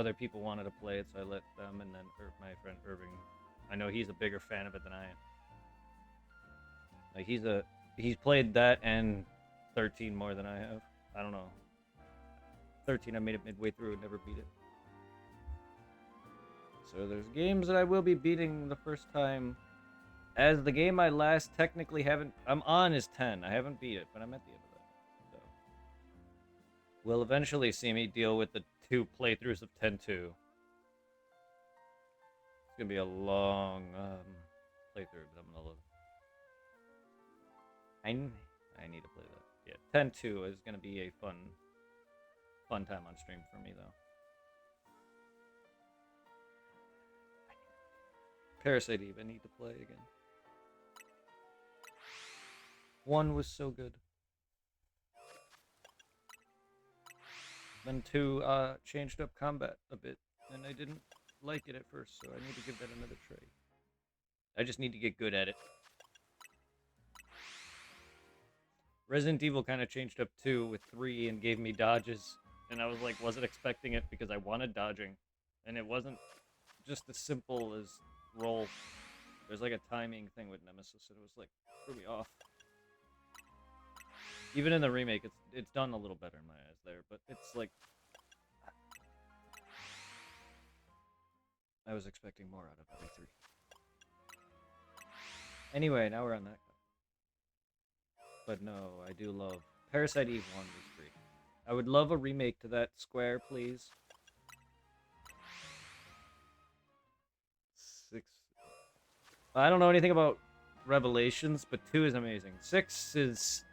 other people wanted to play it, so I let them, and then my friend Irving. I know he's a bigger fan of it than I am. Like he's played that and 13 more than I have. I don't know. 13 I made it midway through and never beat it. So there's games that I will be beating the first time. As the game I last technically haven't I'm on is 10. I haven't beat it, but I'm at the end of that. So will eventually see me deal with the 2 playthroughs of 10-2. It's gonna be a long playthrough, but I'm gonna love it. I need to play that. Yeah, 10-2 is gonna be a fun time on stream for me though. Parasite Eve I need to play again. 1 was so good. Then 2 changed up combat a bit, and I didn't like it at first, so I need to give that another try. I just need to get good at it. Resident Evil kind of changed up 2 with 3 and gave me dodges, and I was like, wasn't expecting it because I wanted dodging, and it wasn't just as simple as roll. There's like a timing thing with Nemesis, and it was like, threw me off. Even in the remake, it's done a little better in my eyes there, but it's like I was expecting more out of LE3. Anyway, now we're on that. But no, I do love Parasite Eve 1 was great. I would love a remake to that Square, please. 6. I don't know anything about Revelations, but 2 is amazing. 6 is...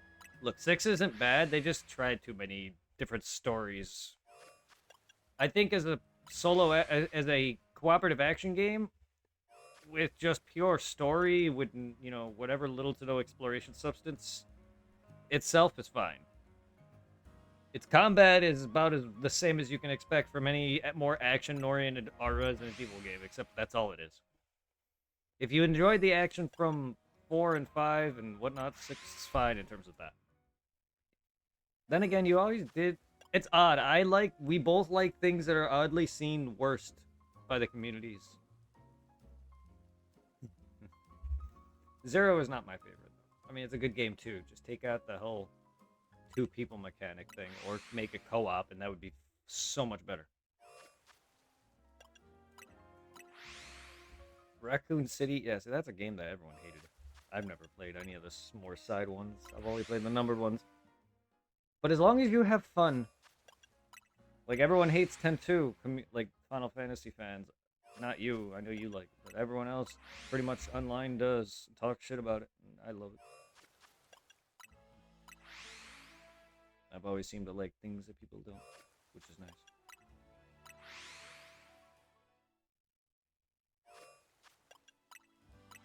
Look, 6 isn't bad. They just tried too many different stories. I think as a solo... As a cooperative action game, with just pure story, with, you know, whatever little to no exploration substance, itself is fine. Its combat is about the same as you can expect from any more action-oriented Resident Evil game, except that's all it is. If you enjoyed the action from 4 and 5 and whatnot, 6 is fine in terms of that. Then again, you always did... It's odd. We both like things that are oddly seen worst by the communities. Zero is not my favorite. I mean, it's a good game too. Just take out the whole 2 people mechanic thing, or make a co-op, and that would be so much better. Raccoon City, yeah, so that's a game that everyone hated. I've never played any of the more side ones. I've only played the numbered ones. But as long as you have fun, like everyone hates 10-2, like Final Fantasy fans. Not you, I know you like it, but everyone else pretty much online does talk shit about it, and I love it. I've always seemed to like things that people don't, which is nice.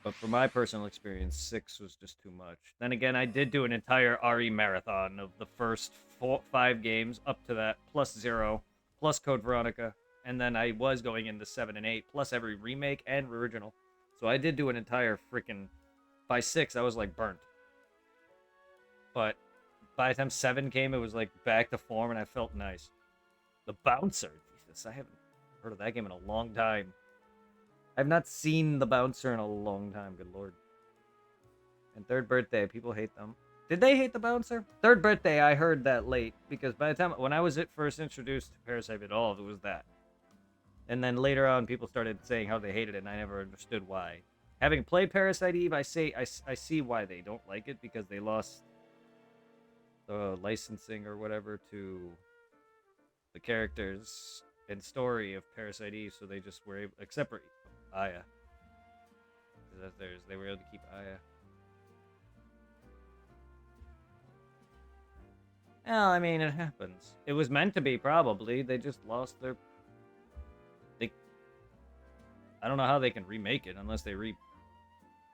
But for my personal experience, 6 was just too much. Then again, I did do an entire RE marathon of the first 5 games up to that, plus 0, plus Code Veronica, and then I was going into 7 and 8, plus every remake and original. So I did do an entire freaking... By 6, I was like burnt. But by the time 7 came, it was like back to form, and I felt nice. The Bouncer, Jesus, I haven't heard of that game in a long time. I've not seen The Bouncer in a long time, good lord. And Third Birthday, people hate them. Did they hate The Bouncer? Third Birthday, I heard that late, because by the time, when I was first introduced to Parasite at all, it was that. And then later on, people started saying how they hated it, and I never understood why. Having played Parasite Eve, I see why they don't like it, because they lost the licensing or whatever to the characters and story of Parasite Eve, so they just were able, except for Aya. That's theirs. They were able to keep Aya. Well, I mean, it happens. It was meant to be, probably. They just lost their... I don't know how they can remake it unless they repay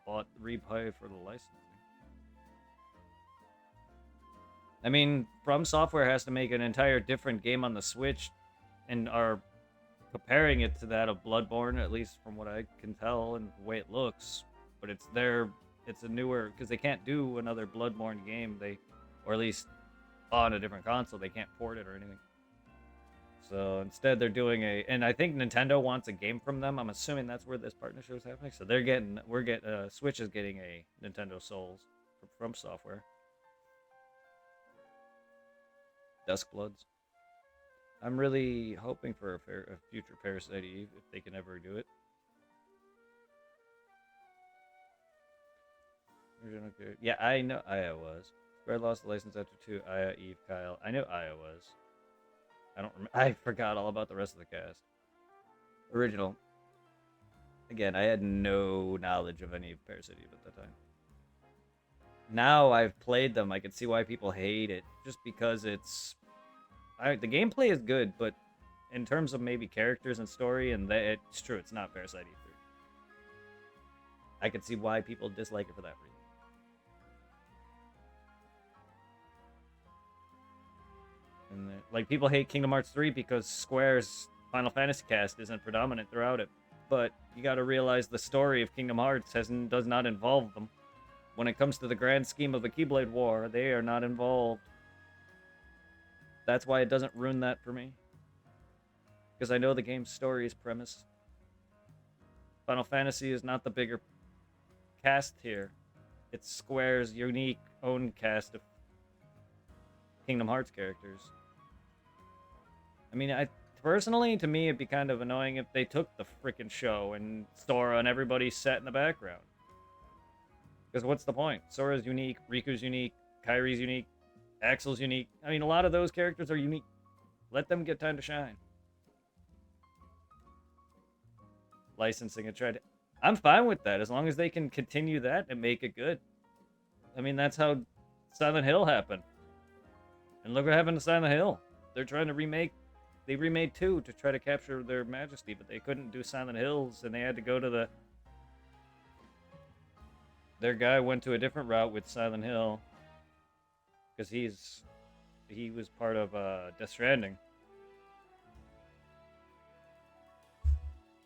for the licensing. I mean, From Software has to make an entire different game on the Switch, and are comparing it to that of Bloodborne, at least from what I can tell and the way it looks. But it's a newer, because they can't do another Bloodborne game, or at least on a different console, they can't port it or anything. So instead, they're doing and I think Nintendo wants a game from them. I'm assuming that's where this partnership is happening. So Switch is getting a Nintendo Souls from Software. Duskbloods. I'm really hoping for a future Parasite Eve if they can ever do it. Yeah, I know Aya was. Square lost the license after 2. Aya, Eve, Kyle. I knew Aya was. I don't remember. I forgot all about the rest of the cast. Original. Again, I had no knowledge of any of Parasite Eve at that time. Now I've played them, I can see why people hate it. Just because the gameplay is good, but in terms of maybe characters and story, and it's true, it's not Parasite Eve 3. I can see why people dislike it for that reason. And like people hate Kingdom Hearts 3 because Square's Final Fantasy cast isn't predominant throughout it. But you got to realize the story of Kingdom Hearts does not involve them. When it comes to the grand scheme of the Keyblade War, they are not involved. That's why it doesn't ruin that for me. Because I know the game's story is premise. Final Fantasy is not the bigger cast here. It's Square's unique own cast of Kingdom Hearts characters. I mean, personally, to me, it'd be kind of annoying if they took the freaking show and Sora and everybody set in the background. Because what's the point? Sora's unique, Riku's unique, Kairi's unique, Axel's unique. I mean, a lot of those characters are unique. Let them get time to shine. Licensing and try to... I'm fine with that, as long as they can continue that and make it good. I mean, that's how Silent Hill happened. And look what happened to Silent Hill. They're trying to remake... They remade 2 to try to capture their majesty, but they couldn't do Silent Hills, and they had to go to the... Their guy went to a different route with Silent Hill. Because he was part of Death Stranding.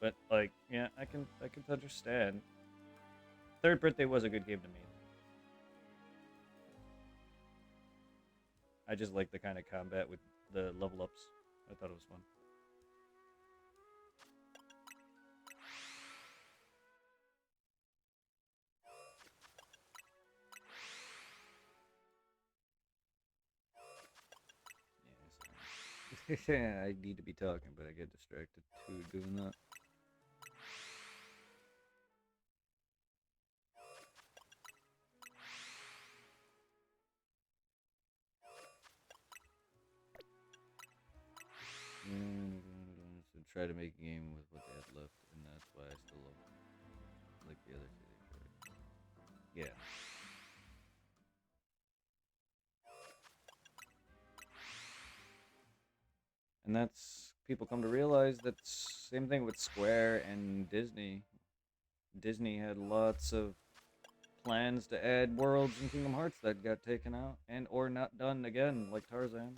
But, like, yeah, I can understand. Third Birthday was a good game to me. I just like the kind of combat with the level ups. I thought it was fun. Yeah, sorry. I need to be talking, but I get distracted too doing that. So try to make a game with what they had left, and that's why I still love them. Like the other two. Yeah. And that's people come to realize that same thing with Square and Disney. Disney had lots of plans to add worlds in Kingdom Hearts that got taken out and or not done again, like Tarzan,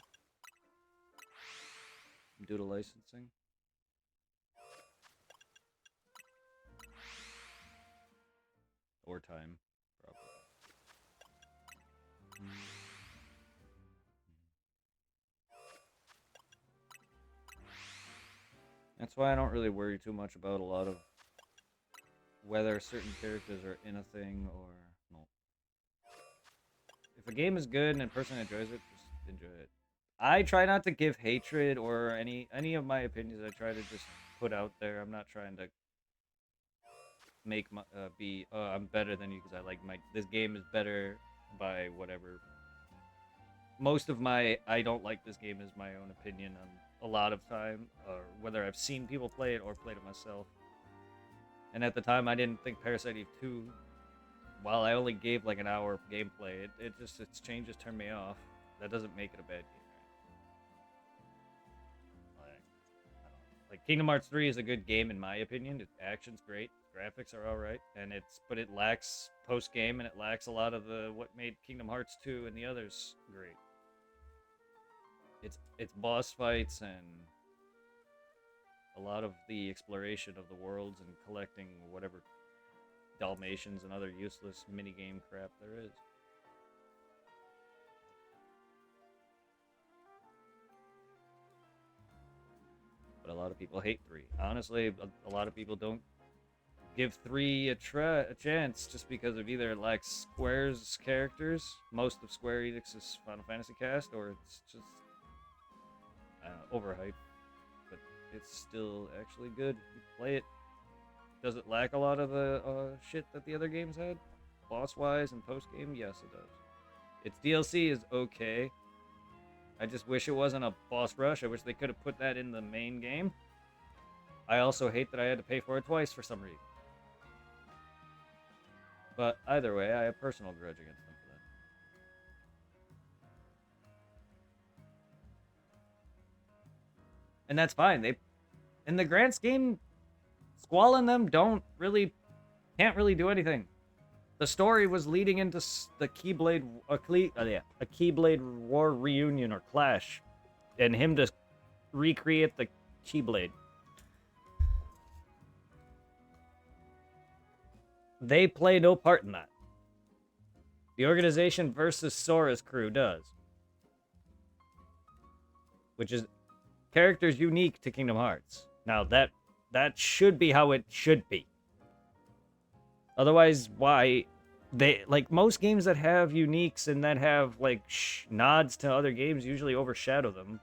due to licensing. Or time, probably. That's why I don't really worry too much about a lot of whether certain characters are in a thing or no. If a game is good and a person enjoys it, just enjoy it. I try not to give hatred or any of my opinions. I try to just put out there. I'm not trying to make my I'm better than you because I like this game is better by whatever. Most of my I don't like this game is my own opinion on a lot of time, or whether I've seen people play it or played it myself. And at the time, I didn't think Parasite Eve 2, while I only gave like an hour of gameplay, its changes turned me off. That doesn't make it a bad game, right? Like Kingdom Hearts 3 is a good game in my opinion. Its action's great, graphics are all right, but it lacks post game and it lacks a lot of what made Kingdom Hearts 2 and the others great. It's boss fights and a lot of the exploration of the worlds and collecting whatever Dalmatians and other useless minigame crap there is. lot of people hate 3. Honestly, a lot of people don't give 3 a chance just because of either it lacks Square's characters, most of Square Enix's Final Fantasy cast, or it's just overhyped. But it's still actually good. You play it. Does it lack a lot of the shit that the other games had? Boss-wise and post-game? Yes, it does. Its DLC is okay. I just wish it wasn't a boss rush. I wish they could have put that in the main game. I also hate that I had to pay for it twice for some reason. But either way, I have personal grudge against them for that. And that's fine. They, in the grand scheme, Squall and them can't really do anything. The story was leading into the Keyblade, a Keyblade War reunion or clash, and him to recreate the Keyblade. They play no part in that. The organization versus Sora's crew does. Which is characters unique to Kingdom Hearts. Now, that should be how it should be. Otherwise, why? They, like, most games that have uniques and that have, like, nods to other games usually overshadow them.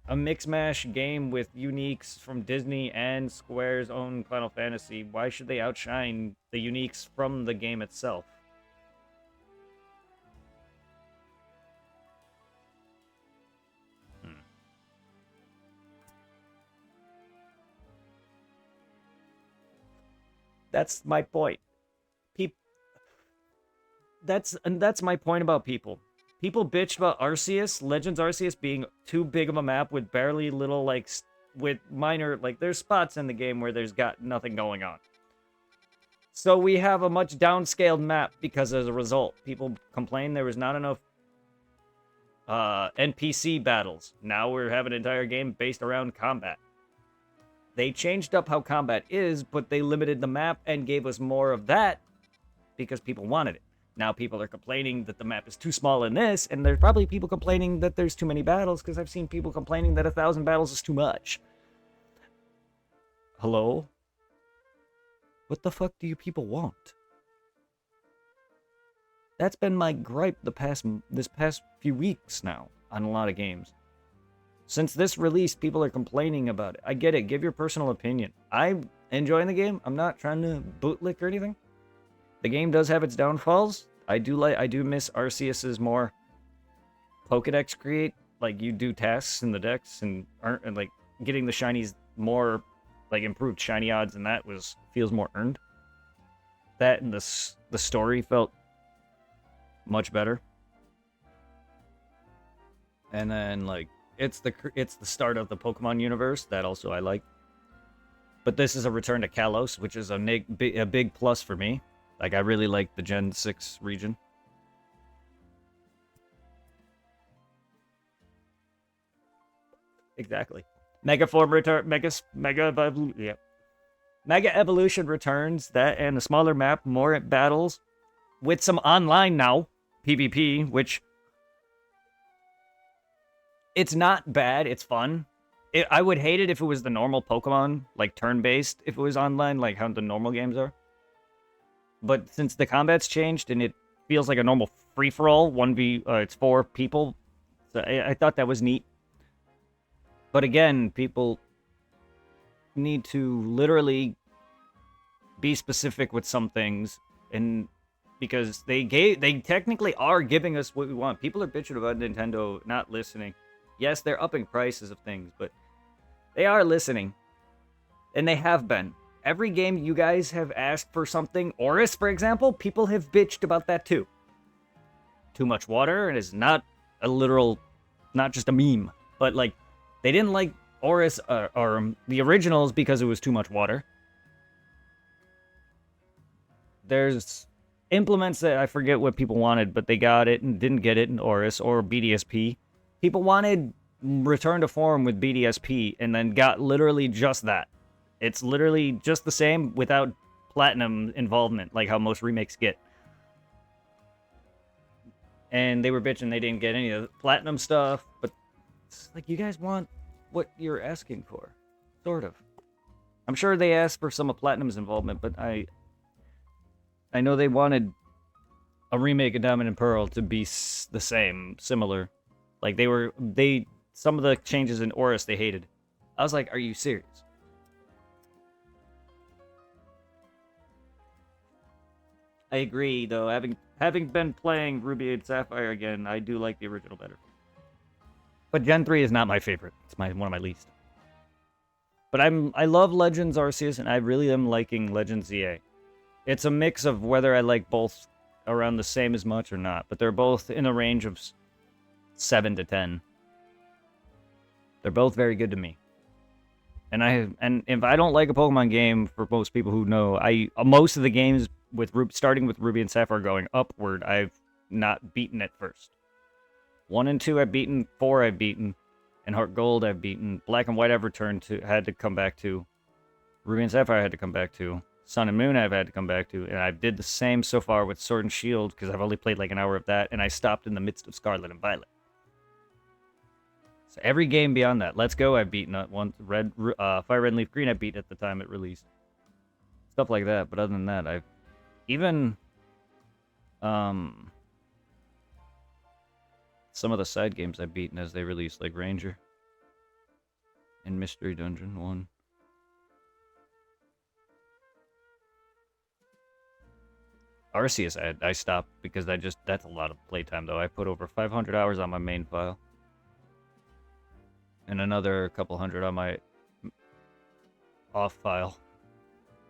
A mix-mash game with uniques from Disney and Square's own Final Fantasy, why should they outshine the uniques from the game itself? That's my point. That's my point about people. People bitched about Arceus, Legends Arceus being too big of a map with barely little, like, with minor, like, there's spots in the game where there's got nothing going on. So we have a much downscaled map because as a result, people complained there was not enough NPC battles. Now we're having an entire game based around combat. They changed up how combat is, but they limited the map and gave us more of that because people wanted it. Now people are complaining that the map is too small in this, and there's probably people complaining that there's too many battles, because I've seen people complaining that 1,000 battles is too much. Hello? What the fuck do you people want? That's been my gripe this past few weeks now on a lot of games. Since this release, people are complaining about it. I get it. Give your personal opinion. I'm enjoying the game. I'm not trying to bootlick or anything. The game does have its downfalls. I do miss Arceus's more Pokedex create. Like, you do tasks in the decks and like getting the shinies more, like, improved shiny odds, and that feels more earned. That and the story felt much better. And then, like, it's the start of the Pokemon universe. That also I like. But this is a return to Kalos, which is a big plus for me. Like, I really like the Gen 6 region. Exactly. Mega Evolution returns, that and a smaller map, more battles, with some online now, PvP, which it's not bad, it's fun. I would hate it if it was the normal Pokemon, like turn-based, if it was online, like how the normal games are. But since the combat's changed and it feels like a normal free-for-all, it's 4 people, so I thought that was neat. But again, people need to literally be specific with some things, and because they technically are giving us what we want. People are bitching about Nintendo not listening. Yes, they're upping prices of things, but they are listening, and they have been. Every game you guys have asked for something, Oris, for example, people have bitched about that too. Too much water, and it's not a literal, not just a meme, but like, they didn't like Oris or the originals because it was too much water. There's implements that I forget what people wanted, but they got it and didn't get it in Oris or BDSP. People wanted Return to Form with BDSP and then got literally just that. It's literally just the same without platinum involvement, like how most remakes get. And they were bitching they didn't get any of the platinum stuff, but it's like, you guys want what you're asking for, sort of. I'm sure they asked for some of Platinum's involvement, but I know they wanted a remake of Diamond and Pearl to be the same, similar. Like some of the changes in Oris they hated. I was like, are you serious? I agree, though. Having been playing Ruby and Sapphire again, I do like the original better. But Gen 3 is not my favorite. It's one of my least. But I love Legends Arceus, and I really am liking Legends ZA. It's a mix of whether I like both around the same as much or not, but they're both in a range of 7 to 10. They're both very good to me. And if I don't like a Pokemon game, for most people who know, most of the games starting with Ruby and Sapphire going upward, I've not beaten at first. 1 and 2 I've beaten, 4 I've beaten, and Heart Gold I've beaten. Black and White I've had to come back to. Ruby and Sapphire I had to come back to. Sun and Moon I've had to come back to, and I did the same so far with Sword and Shield, because I've only played like an hour of that, and I stopped in the midst of Scarlet and Violet. So every game beyond that, Let's Go I've beaten at once. Fire Red and Leaf Green I beat at the time it released. Stuff like that, but other than that, I've even some of the side games I've beaten as they released, like Ranger and Mystery Dungeon 1. Arceus, I stopped because that's a lot of playtime, though. I put over 500 hours on my main file. And another couple hundred on my off file,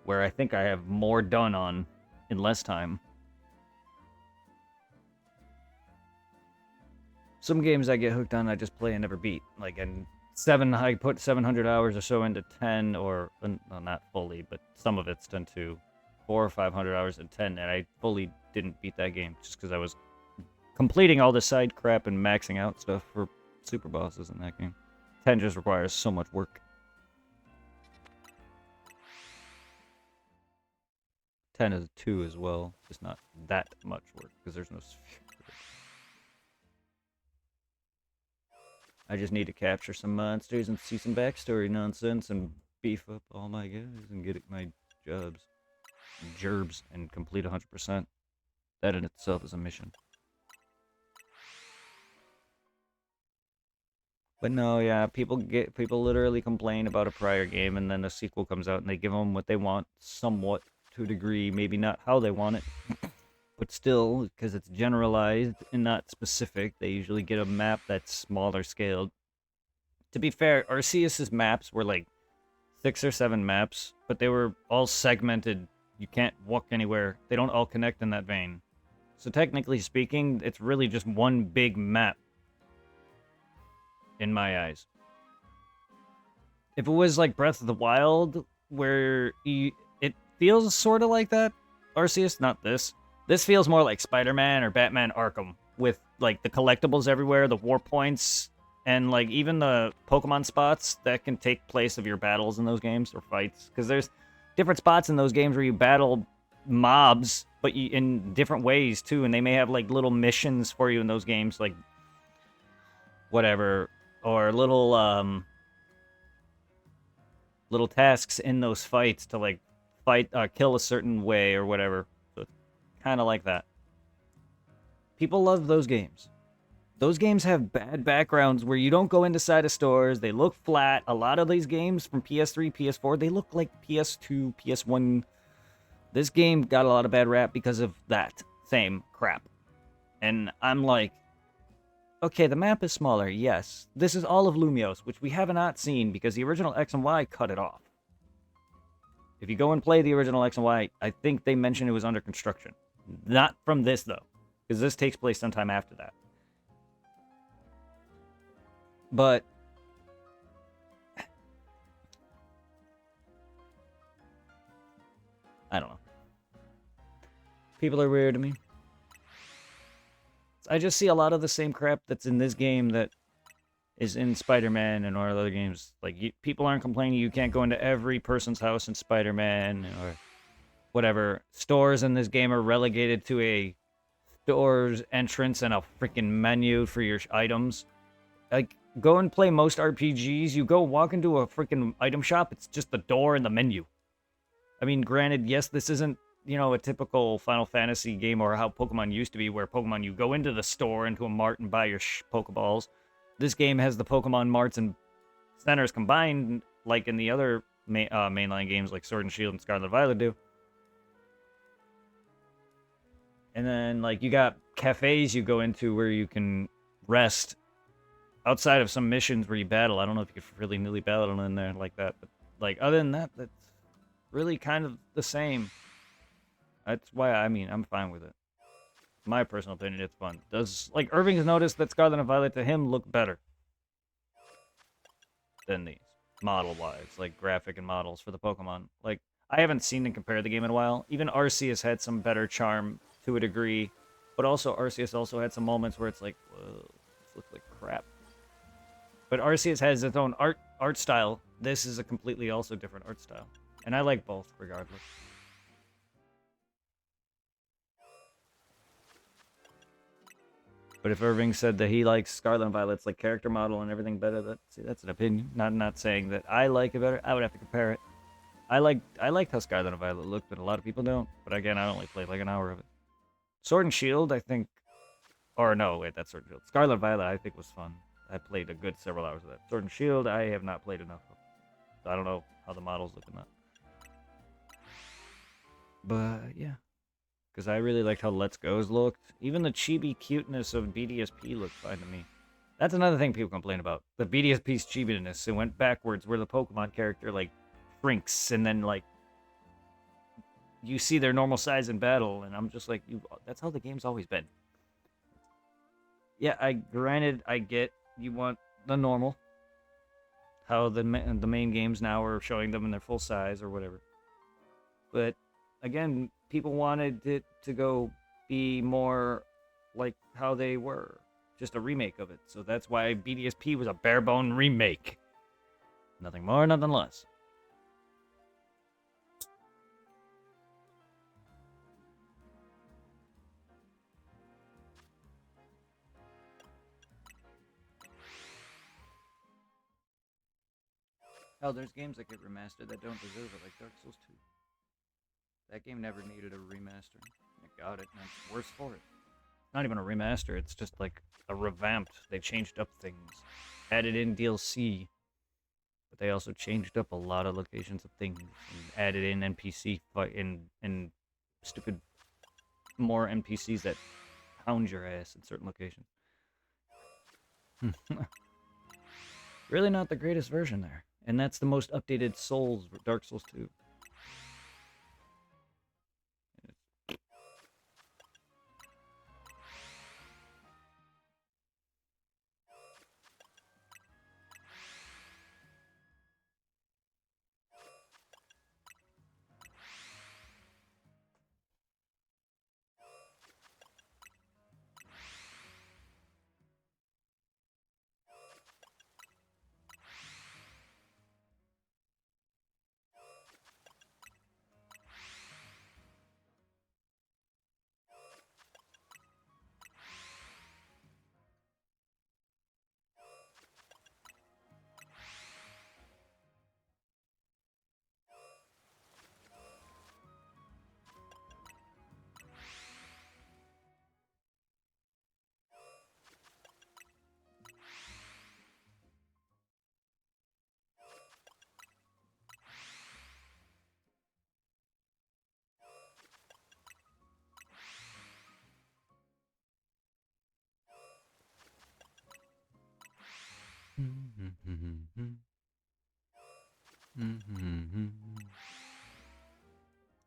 where I think I have more done on in less time. Some games I get hooked on, I just play and never beat. Like, I put 700 hours or so into 10, or, well, not fully, but some of it's done to 400 or 500 hours in 10, and I fully didn't beat that game just because I was completing all the side crap and maxing out stuff for super bosses in that game. 10 just requires so much work. 10 is 2 as well, just not that much work because there's no sphere. I just need to capture some monsters and see some backstory nonsense and beef up all my guys and get my gerbs, and complete 100%. That in itself is a mission. But no, yeah, people literally complain about a prior game, and then the sequel comes out, and they give them what they want, somewhat to a degree, maybe not how they want it, but still, because it's generalized and not specific, they usually get a map that's smaller scaled. To be fair, Arceus's maps were like 6 or 7 maps, but they were all segmented. You can't walk anywhere. They don't all connect in that vein. So technically speaking, it's really just one big map. In my eyes. If it was like Breath of the Wild, where it feels sort of like that, Arceus, not this. This feels more like Spider-Man or Batman Arkham, with like the collectibles everywhere, the war points, and like even the Pokemon spots that can take place of your battles in those games or fights. Because there's different spots in those games where you battle mobs, but in different ways too, and they may have like little missions for you in those games, like whatever, or little tasks in those fights to like kill a certain way or whatever. So it's kind of like that. People love those games. Those games have bad backgrounds where you don't go inside of stores. They look flat. A lot of these games from PS3, PS4, they look like PS2, PS1. This game got a lot of bad rap because of that same crap. And I'm like, okay, the map is smaller, yes. This is all of Lumiose, which we have not seen because the original X and Y cut it off. If you go and play the original X and Y, I think they mentioned it was under construction. Not from this, though, because this takes place sometime after that. But I don't know. People are weird to me. I just see a lot of the same crap that's in this game that is in Spider-Man and all other games. Like, people aren't complaining you can't go into every person's house in Spider-Man or whatever. Stores in this game are relegated to a store's entrance and a freaking menu for your items. Like, go and play most RPGs. You go walk into a freaking item shop. It's just the door and the menu. I mean, granted, yes, this isn't, a typical Final Fantasy game or how Pokemon used to be, where Pokemon, you go into the store, into a mart, and buy your Pokeballs. This game has the Pokemon marts and centers combined, like in the other mainline games like Sword and Shield and Scarlet Violet do. And then, like, you got cafes you go into where you can rest outside of some missions where you battle. I don't know if you could really newly battle in there like that, but, like, other than that, that's really kind of the same. That's why, I'm fine with it. My personal opinion, it's fun. Does, like, Irving's noticed that Scarlet and Violet to him look better than these, model-wise, like, graphic and models for the Pokemon. Like, I haven't seen and compared the game in a while. Even Arceus had some better charm to a degree, but also Arceus also had some moments where it's like, whoa, this looks like crap. But Arceus has its own art style. This is a completely also different art style. And I like both, regardless. But if Irving said that he likes Scarlet and Violet's like character model and everything better, that's an opinion. Not saying that I like it better. I would have to compare it. I liked how Scarlet and Violet looked, but a lot of people don't. But again, I only played like an hour of it. Sword and Shield, I think, or no, wait, that's Sword and Shield. Scarlet and Violet, I think, was fun. I played a good several hours of that. Sword and Shield, I have not played enough of. So I don't know how the models look in that. But yeah, because I really liked how Let's Go's looked. Even the chibi cuteness of BDSP looked fine to me. That's another thing people complain about. The BDSP's chibiness. It went backwards where the Pokemon character, like, shrinks and then, like, you see their normal size in battle, and I'm just like, that's how the game's always been. Yeah, I get you want the normal. How the main games now are showing them in their full size or whatever. But again, people wanted it to go be more like how they were, just a remake of it. So that's why BDSP was a bare bone remake. Nothing more, nothing less. Hell, there's games that get remastered that don't deserve it, like Dark Souls 2. That game never needed a remaster. It got it, and it's worse for it. Not even a remaster, it's just like a revamped. They changed up things, added in DLC, but they also changed up a lot of locations of things, and added in NPC fight and stupid more NPCs that hound your ass in certain locations. Really not the greatest version there. And that's the most updated Souls, Dark Souls 2.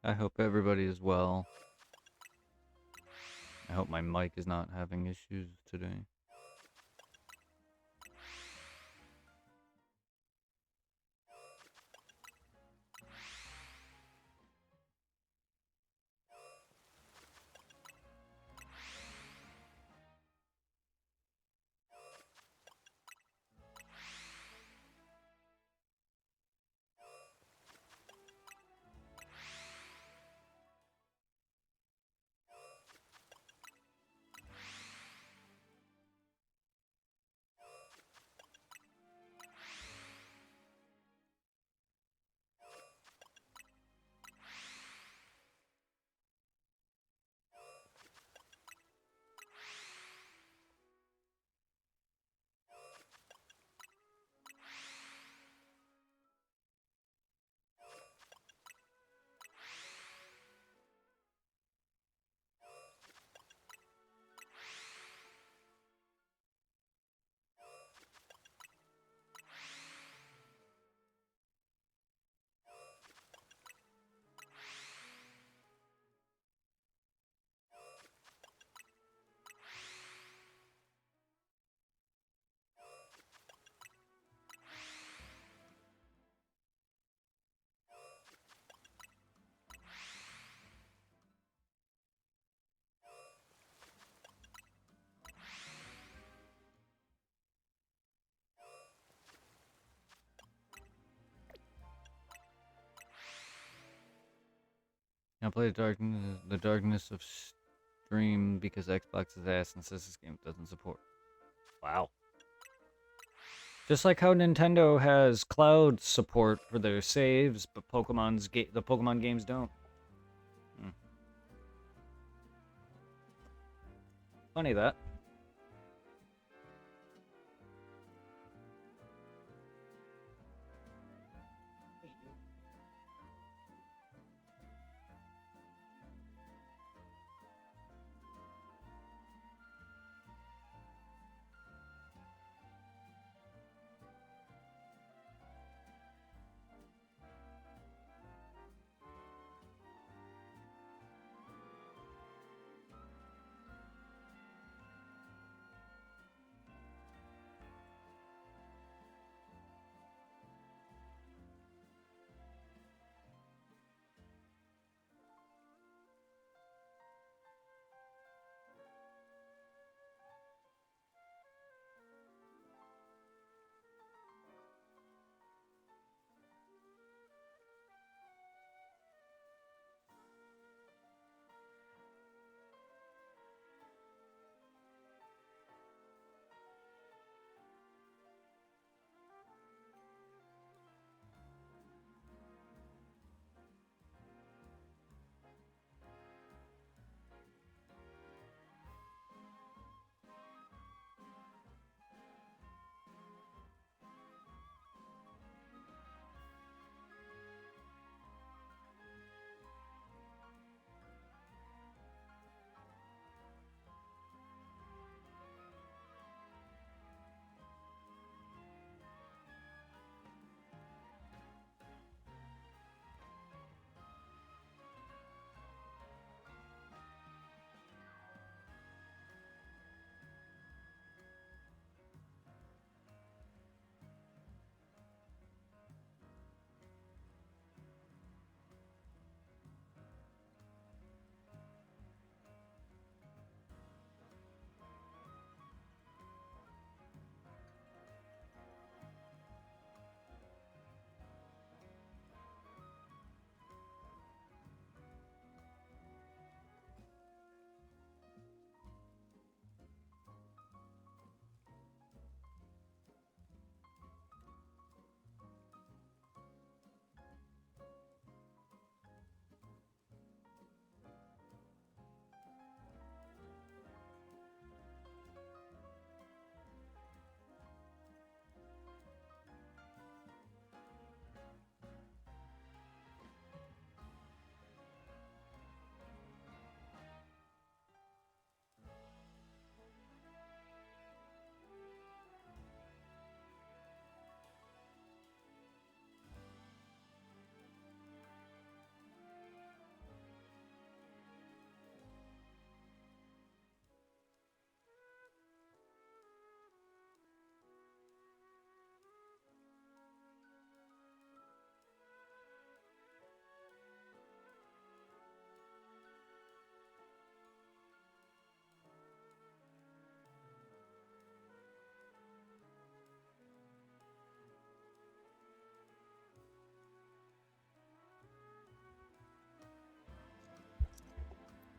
I hope everybody is well. I hope my mic is not having issues today. cannot play the darkness of stream because Xbox is ass and says this game doesn't support. Wow. Just like how Nintendo has cloud support for their saves, but the Pokemon games don't. Funny that.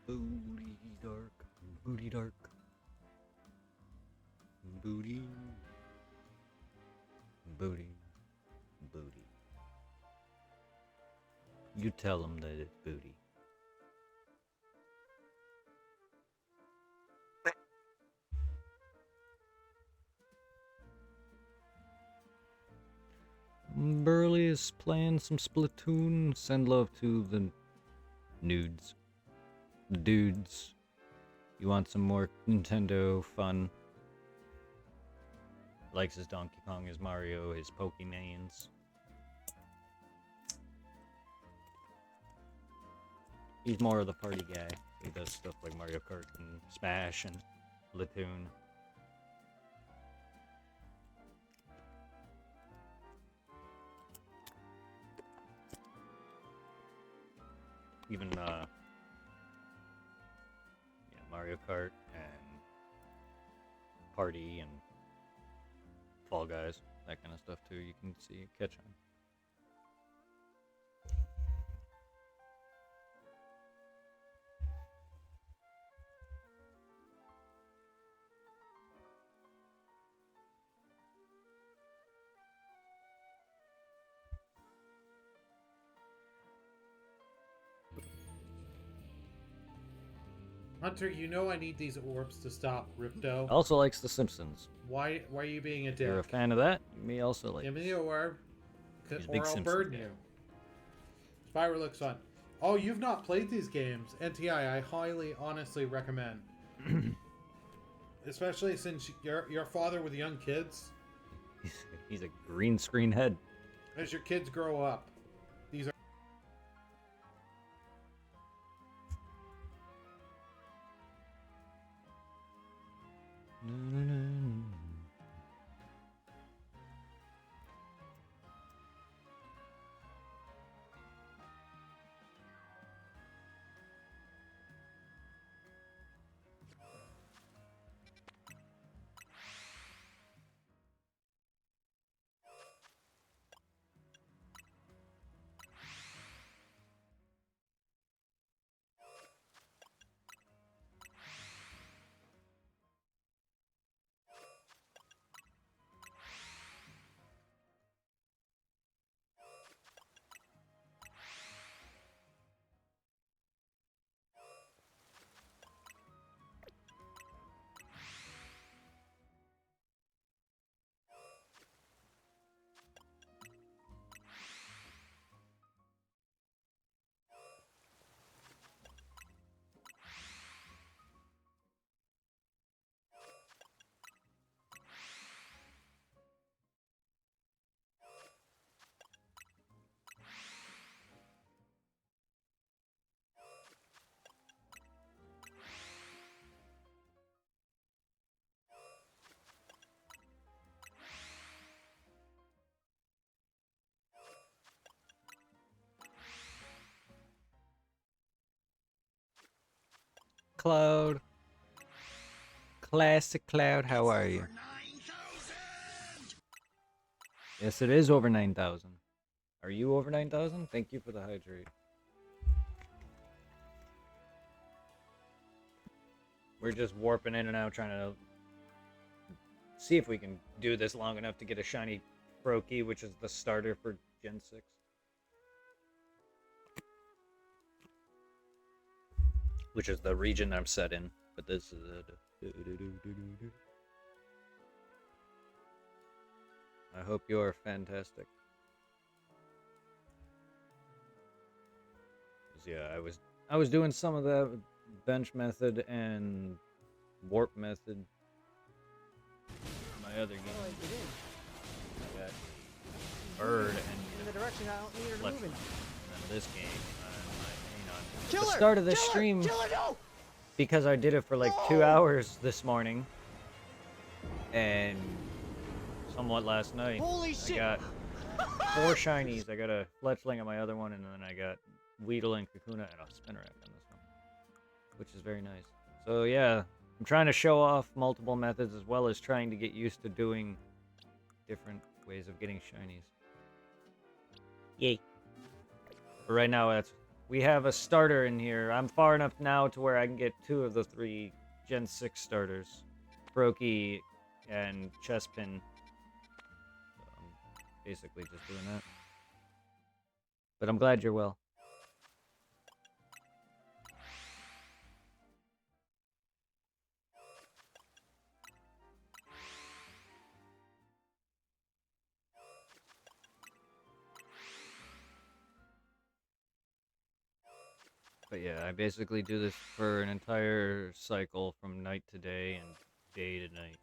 Booty dark, booty dark, booty, booty, booty. You tell them that it's booty. Burley is playing some Splatoon. Send love to the nudes. The dudes. You want some more Nintendo fun? Likes his Donkey Kong, his Mario, his Pokemans. He's more of the party guy. He does stuff like Mario Kart and Smash and Splatoon. Even Mario Kart and Party and Fall Guys, that kind of stuff too. You can see catch on. Hunter, you know I need these orbs to stop Ripto. Also likes The Simpsons. Why are you being a dick? You're a fan of that? You may also like. Give me the orb, He's a or big I'll Simpsons burn guy. you. Spyro looks fun. Oh, you've not played these games. NTI, I highly, honestly recommend. Especially since your father with young kids. He's a green screen head. As your kids grow up, these are... Cloud. Classic Cloud, how are you? Yes, it is over 9,000. Are you over 9,000? Thank you for the hydrate. We're just warping in and out trying to see if we can do this long enough to get a shiny Brokey, which is the starter for Gen 6. Which is the region I'm set in. But this is I hope you're fantastic. Yeah, I was doing some of the bench method and warp method. My other game. I got bird and in the direction I don't need her to left move in. and this game. On Kill the her! start of this Kill her! stream, Kill her, no! because I did it for like 2 hours this morning and somewhat last night. Holy I shit! got 4 shinies. I got a Fletchling on my other one, and then I got Weedle and Kakuna and a Spinarak on this one, which is very nice. So yeah, I'm trying to show off multiple methods as well as trying to get used to doing different ways of getting shinies. Yay. But right now, we have a starter in here. I'm far enough now to where I can get 2 of the 3 Gen 6 starters. Brokey and Chespin. So I'm basically just doing that. But I'm glad you're well. But yeah, I basically do this for an entire cycle from night to day and day to night.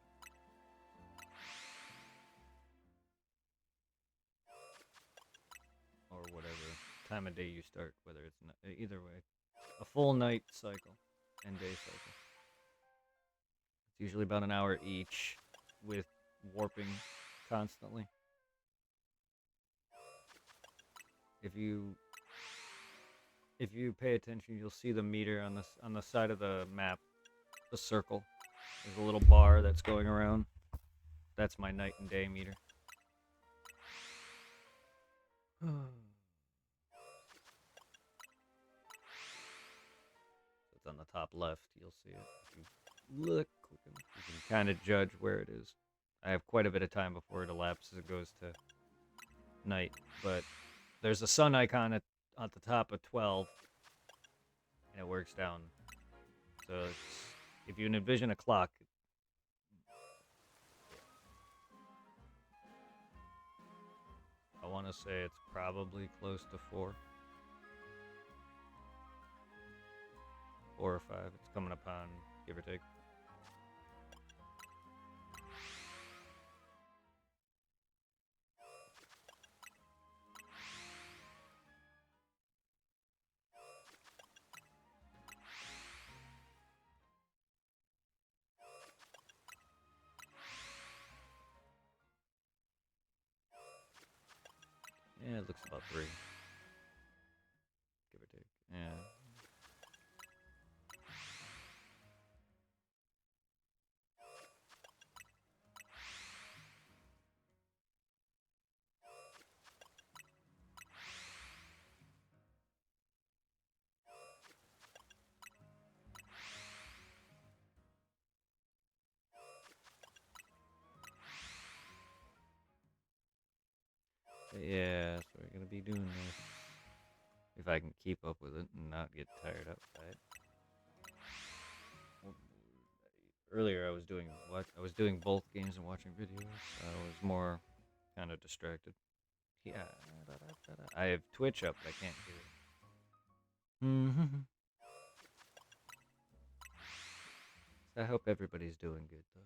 Or whatever time of day you start, whether it's either way. A full night cycle and day cycle. It's usually about an hour each with warping constantly. If you pay attention, you'll see the meter on the side of the map, the circle. There's a little bar that's going around. That's my night and day meter. It's on the top left. You'll see it. If you look, you can kind of judge where it is. I have quite a bit of time before it elapses. It goes to night, but there's a sun icon at the top of 12, and it works down So if you envision a clock, I want to say it's probably close to 4. 4 or 5. It's coming upon, give or take. Yeah, it looks about 3. Give or take. Yeah. Yeah, so we're gonna be doing this. If I can keep up with it and not get tired out by it. Well, earlier I was doing what? I was doing both games and watching videos. I was more kind of distracted. Yeah, I have Twitch up, but I can't hear it. I hope everybody's doing good though.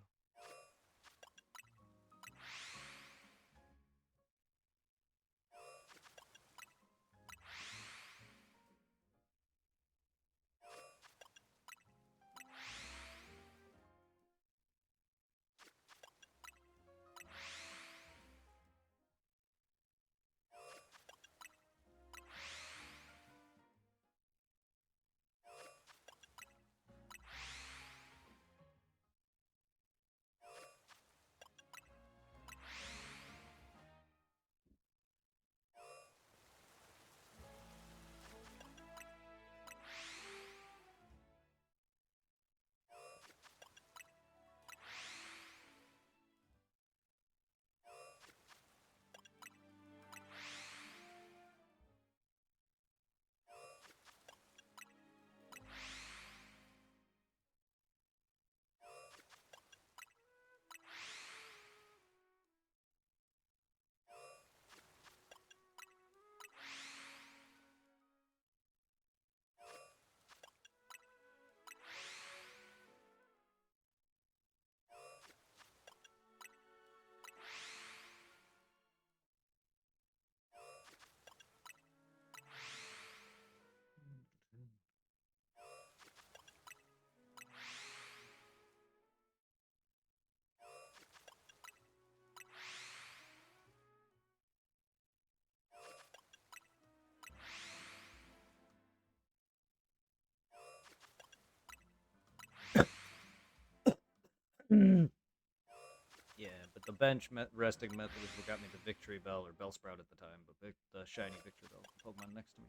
Yeah, but the bench resting method is what got me the Victory Bell or Bellsprout at the time, but the shiny Victory Bell, the Pokemon next to me.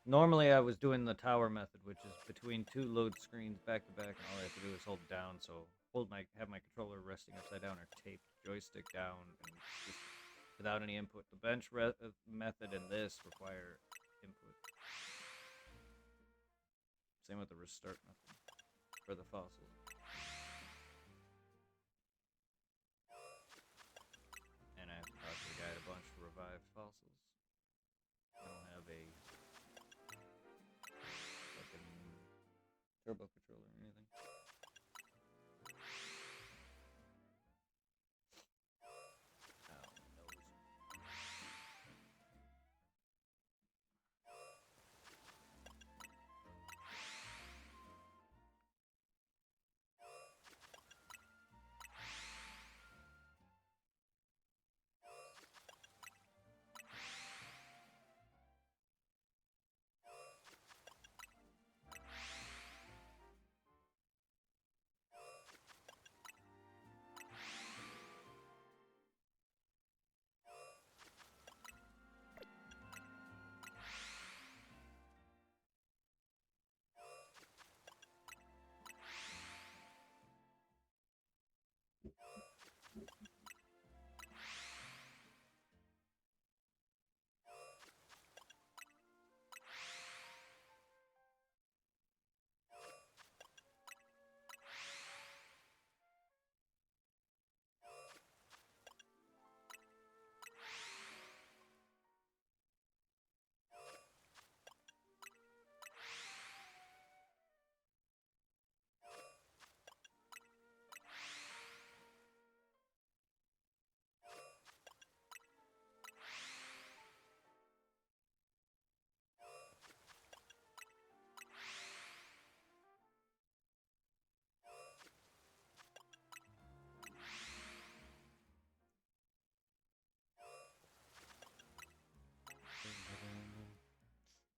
Normally I was doing the tower method, which is between 2 load screens back to back, and all I have to do is hold down, so have my controller resting upside down or tape joystick down, and just without any input. The bench method and this require input. Same with the restart method for the fossils. And I have to talk to the guy at a bunch to revive fossils. I don't have a fucking turbo controller or anything.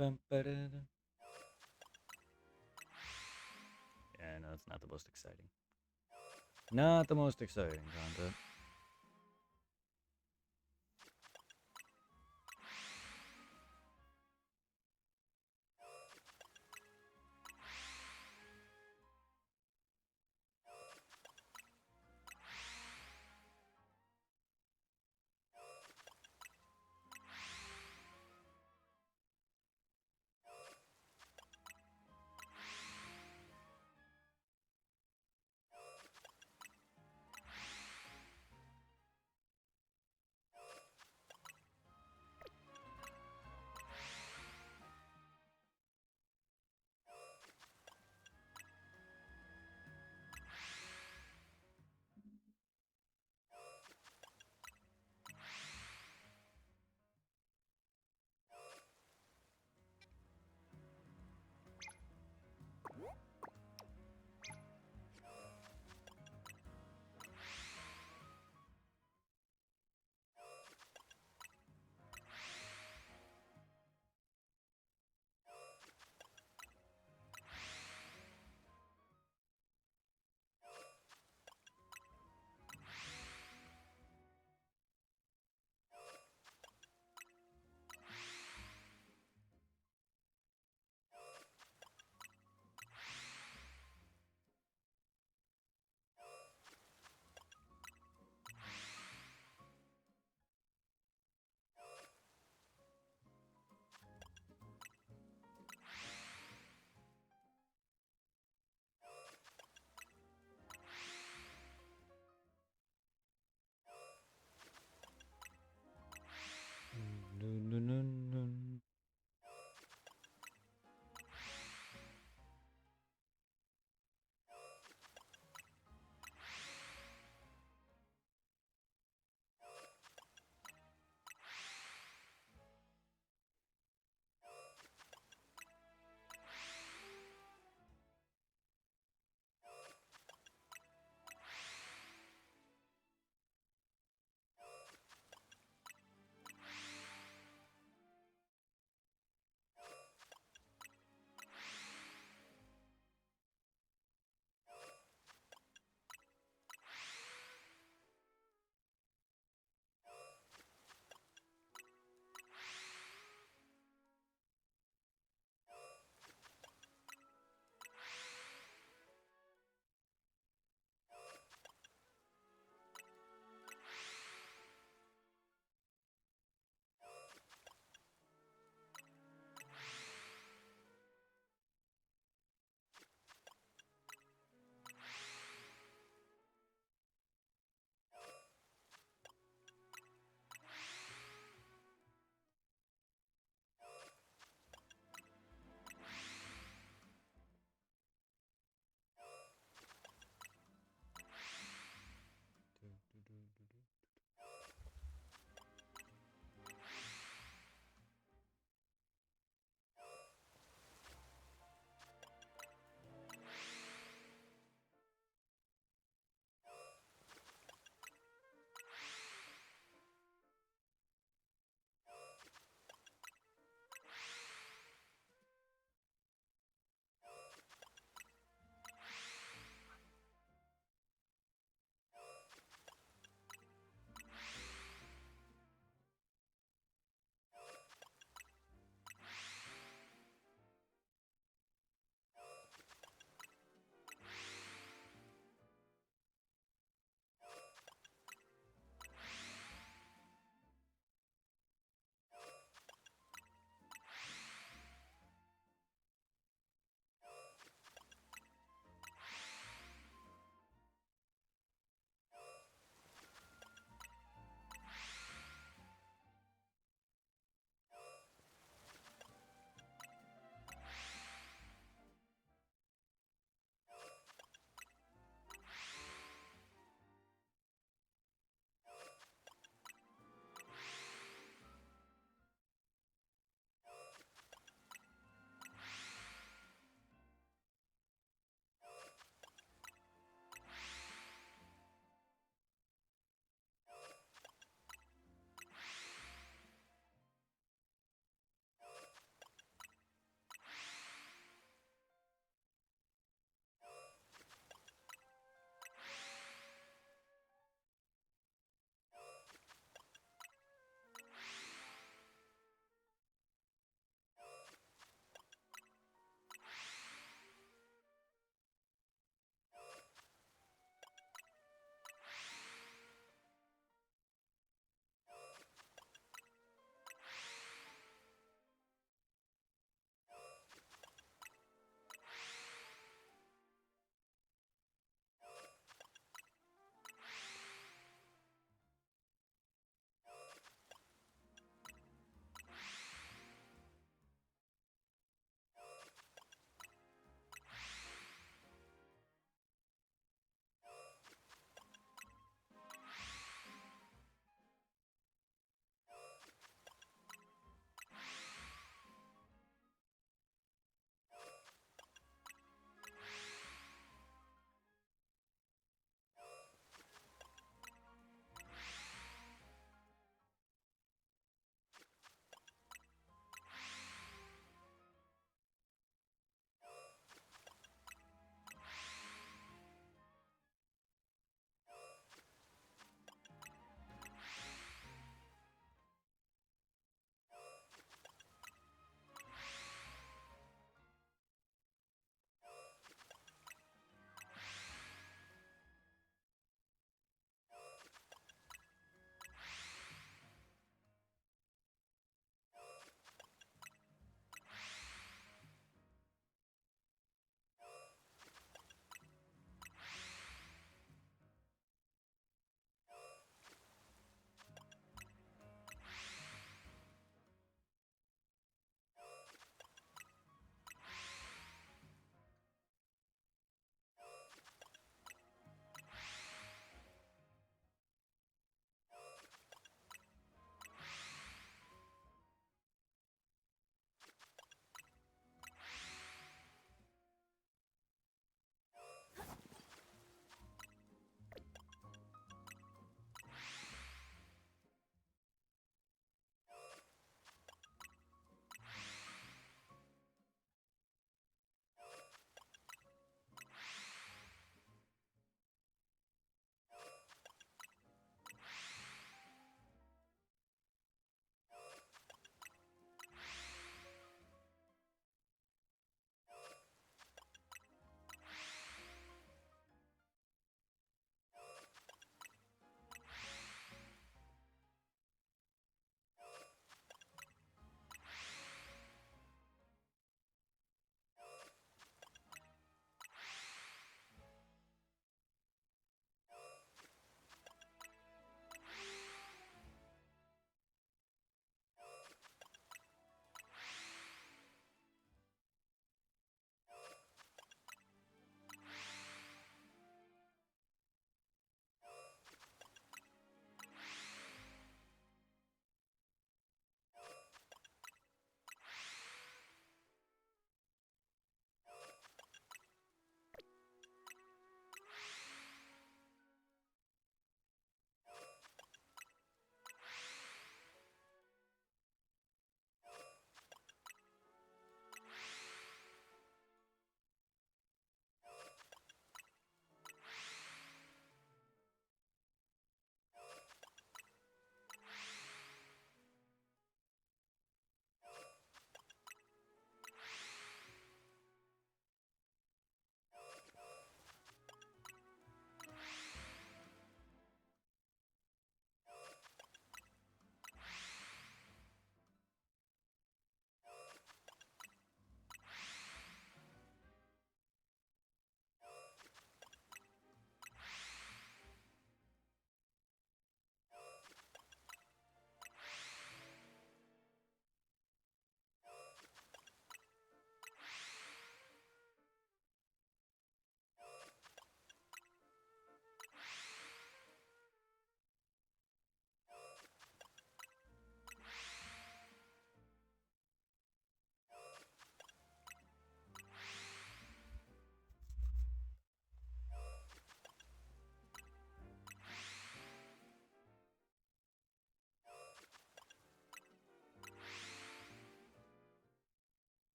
Dum, ba-da-da. Yeah, no, it's not the most exciting. Not the most exciting content.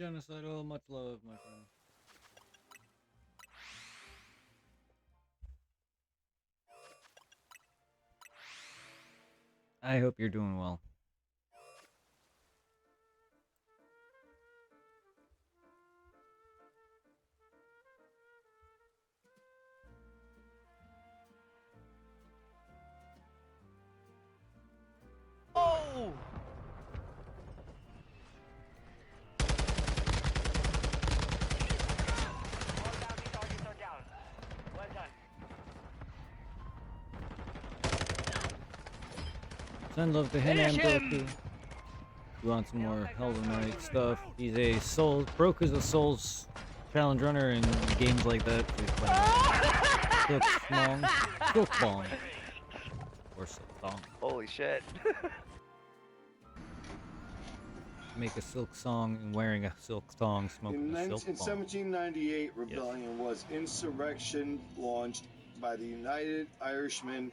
Genocidal, much love, my friend. I hope you're doing well. Oh! All bounty targets are down. Well done. Send love to him Finish and him! Broku. You want some more Hollow Knight stuff? He's a Souls. Broku's a Souls challenge runner in games like that. So he's playing Silk Smong. Silk Bong. Or Silk Thong. Holy shit. Make a silk song and wearing a silk thong, smoking In a silk bong. 1798, rebellion was insurrection launched by the United Irishmen,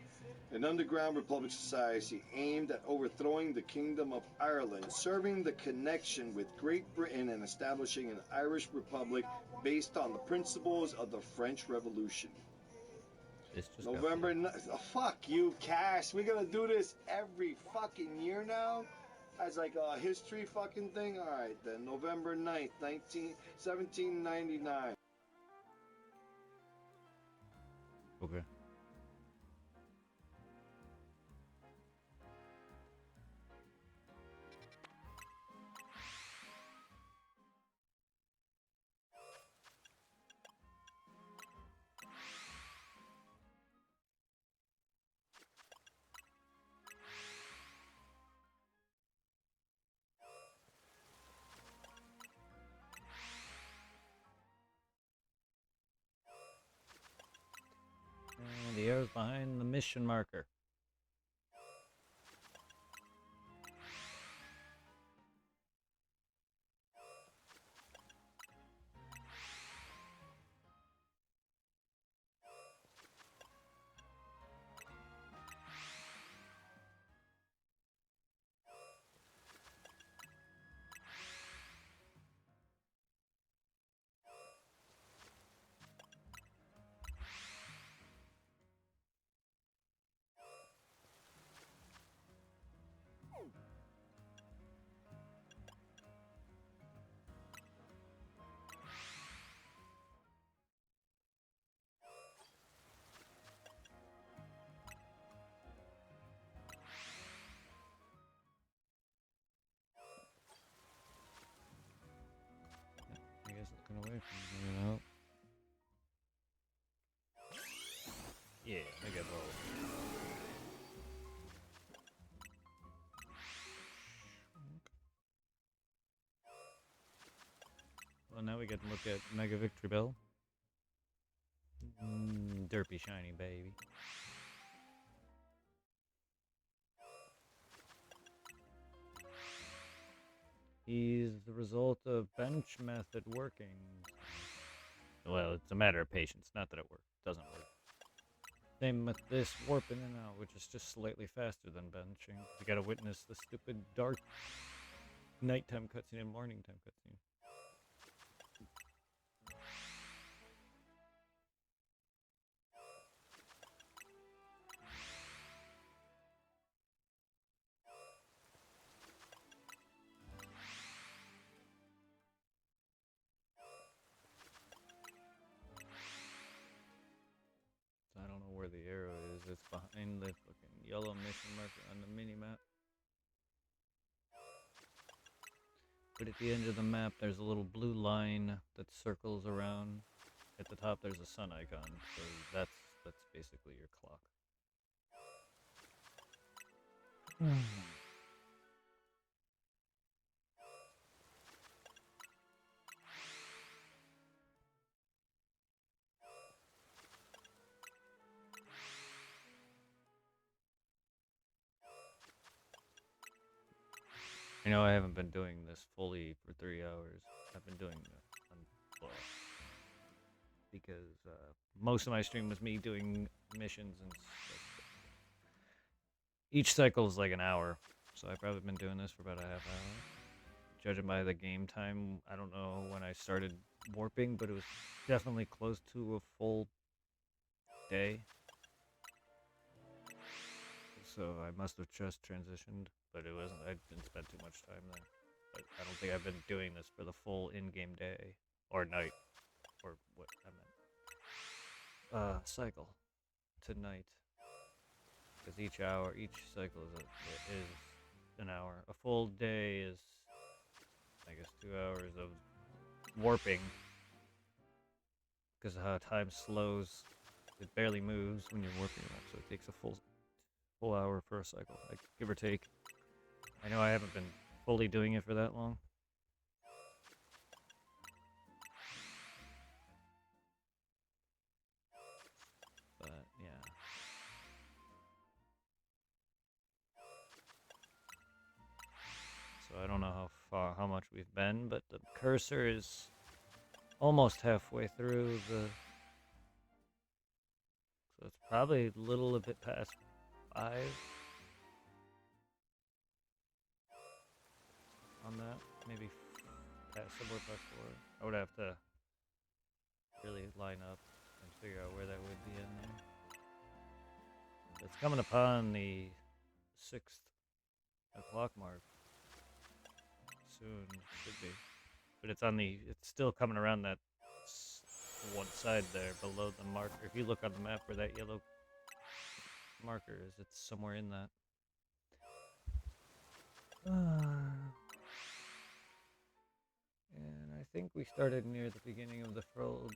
an underground republic society aimed at overthrowing the Kingdom of Ireland, serving the connection with Great Britain, and establishing an Irish republic based on the principles of the French Revolution. This just got November weird. 9th. Oh, fuck you, Cash. We're gonna do this every fucking year now? As like a history fucking thing? Alright then. November 9th, 1799. Okay. The arrow's behind the mission marker. I guess looking away from you know. Yeah, Mega Ball. Well, now we get to look at Mega Victory Bell. Derpy shiny baby. He's the result of bench method working. Well, it's a matter of patience, not that it works. Doesn't work. Same with this warp in and out, which is just slightly faster than benching. You gotta witness the stupid dark nighttime cutscene and morning time cutscene. So I don't know where the arrow is. It's behind the fucking yellow mission marker on the mini map. But at the end of the map, there's a little blue line that circles around. At the top, there's a sun icon. So that's basically your clock. You know, I haven't been doing this fully for 3 hours. I've been doing it well, because most of my stream was me doing missions and stuff. Each cycle is like an hour, so I've probably been doing this for about a half hour. judging by the game time, I don't know when I started warping, but it was definitely close to a full day. So I must have just transitioned, but it wasn't. I didn't spend too much time there. But I don't think I've been doing this for the full in-game day or night, or what I meant. Cycle to night, because each cycle is an hour. A full day is, I guess, 2 hours of warping, because how time slows. It barely moves when you're warping around, so it takes a full hour for a cycle, like give or take. I know I haven't been fully doing it for that long. But yeah. So I don't know how much we've been, but the cursor is almost halfway through so it's probably a little bit past 5 on that, maybe somewhere past 4. I would have to really line up and figure out where that would be in there. It's coming upon the 6th o'clock mark soon, should be, but it's still coming around that one side there below the marker. If you look on the map where that yellow marker is, it's somewhere in that. And I think we started near the beginning of a full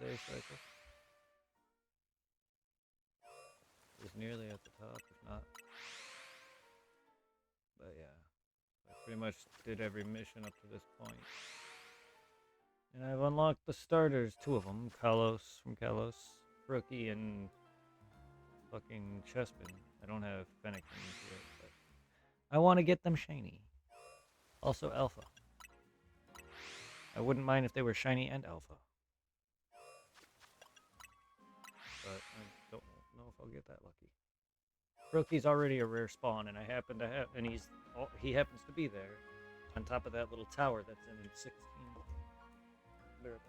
day cycle. It was nearly at the top, if not. But yeah, I pretty much did every mission up to this point. And I've unlocked the starters, 2 of them, Kalos from Kalos, Rookie, and fucking Chespin. I don't have Fennec yet, but I want to get them shiny. Also Alpha. I wouldn't mind if they were shiny and Alpha. But I don't know if I'll get that lucky. Rookie's already a rare spawn, and I happen to have, and he happens to be there, on top of that little tower that's in 16. There.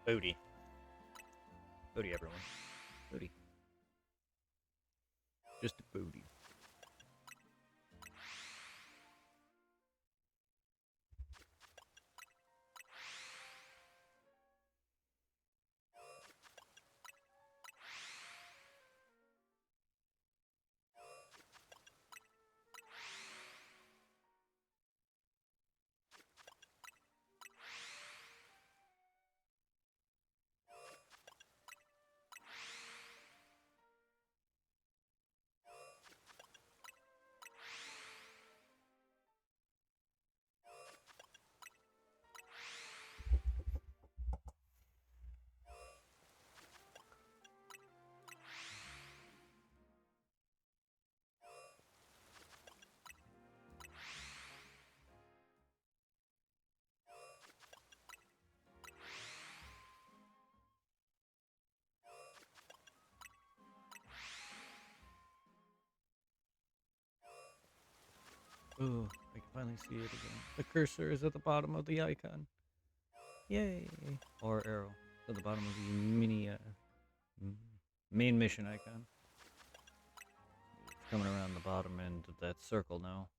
Booty. Booty, everyone. Booty. Just a booty. Oh, I can finally see it again. The cursor is at the bottom of the icon. Yay! Or arrow at the bottom of the mini main mission icon. It's coming around the bottom end of that circle now.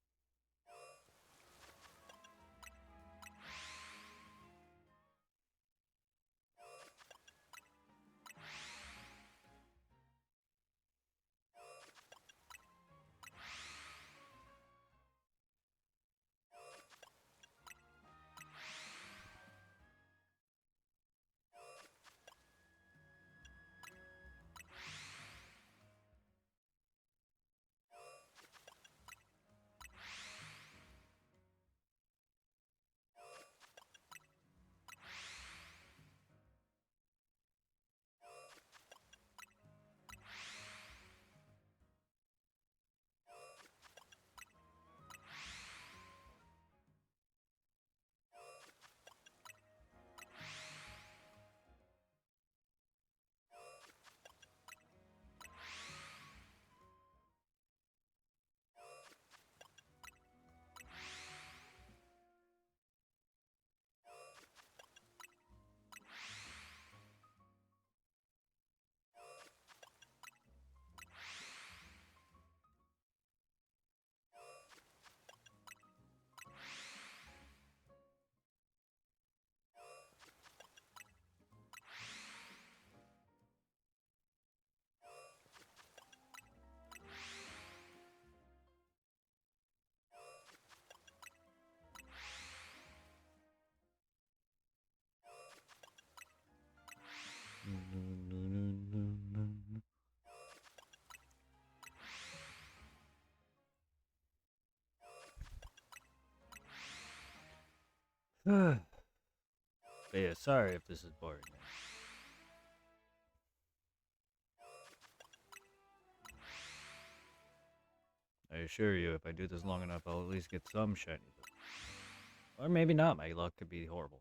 But yeah, sorry if this is boring. I assure you, if I do this long enough, I'll at least get some shiny. Or maybe not, my luck could be horrible.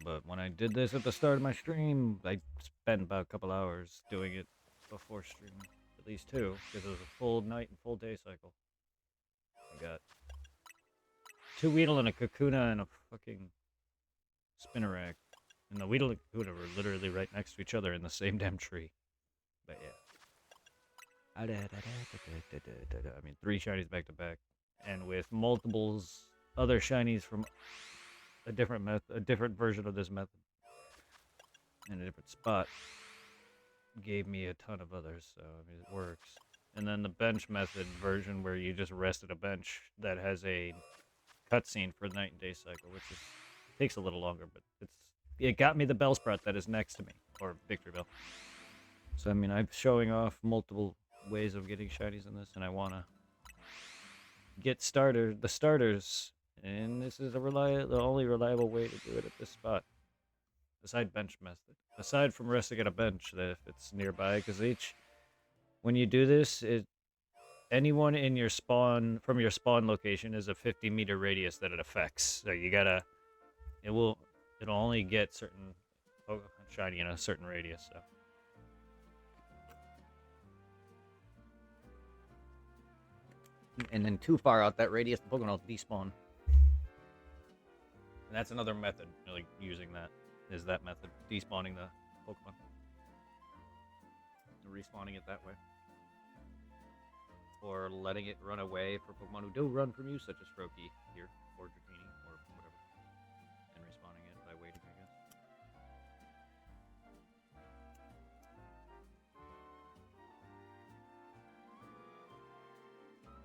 But when I did this at the start of my stream, I spent about a couple hours doing it before stream. At least 2, because it was a full night and full day cycle. I got 2 Weedle and a Kakuna and a fucking Spinnerack. And the Weedle and Kakuna were literally right next to each other in the same damn tree. But yeah. I mean, 3 shinies back to back. And with multiples, other shinies from a different version of this method. In a different spot. Gave me a ton of others, so I mean, it works. And then the bench method version where you just rest at a bench that has a cutscene for the night and day cycle, which takes a little longer, but it got me the Bellsprout that is next to me, or Victory Bell. So I mean, I'm showing off multiple ways of getting shinies in this, and I wanna get the starters, and this is the only reliable way to do it at this spot. Aside bench method. Aside from resting at a bench, that if it's nearby, because when you do this, anyone in your spawn, from your spawn location is a 50-meter radius that it affects. So you gotta, it'll only get certain Pokemon shiny in a certain radius, so. And then too far out that radius, the Pokemon will despawn. And that's another method, like using that. is that method, despawning the Pokemon. Respawning it that way. Or letting it run away for Pokemon who do run from you, such as Froakie here, or Dratini, or whatever. And respawning it by waiting, I guess.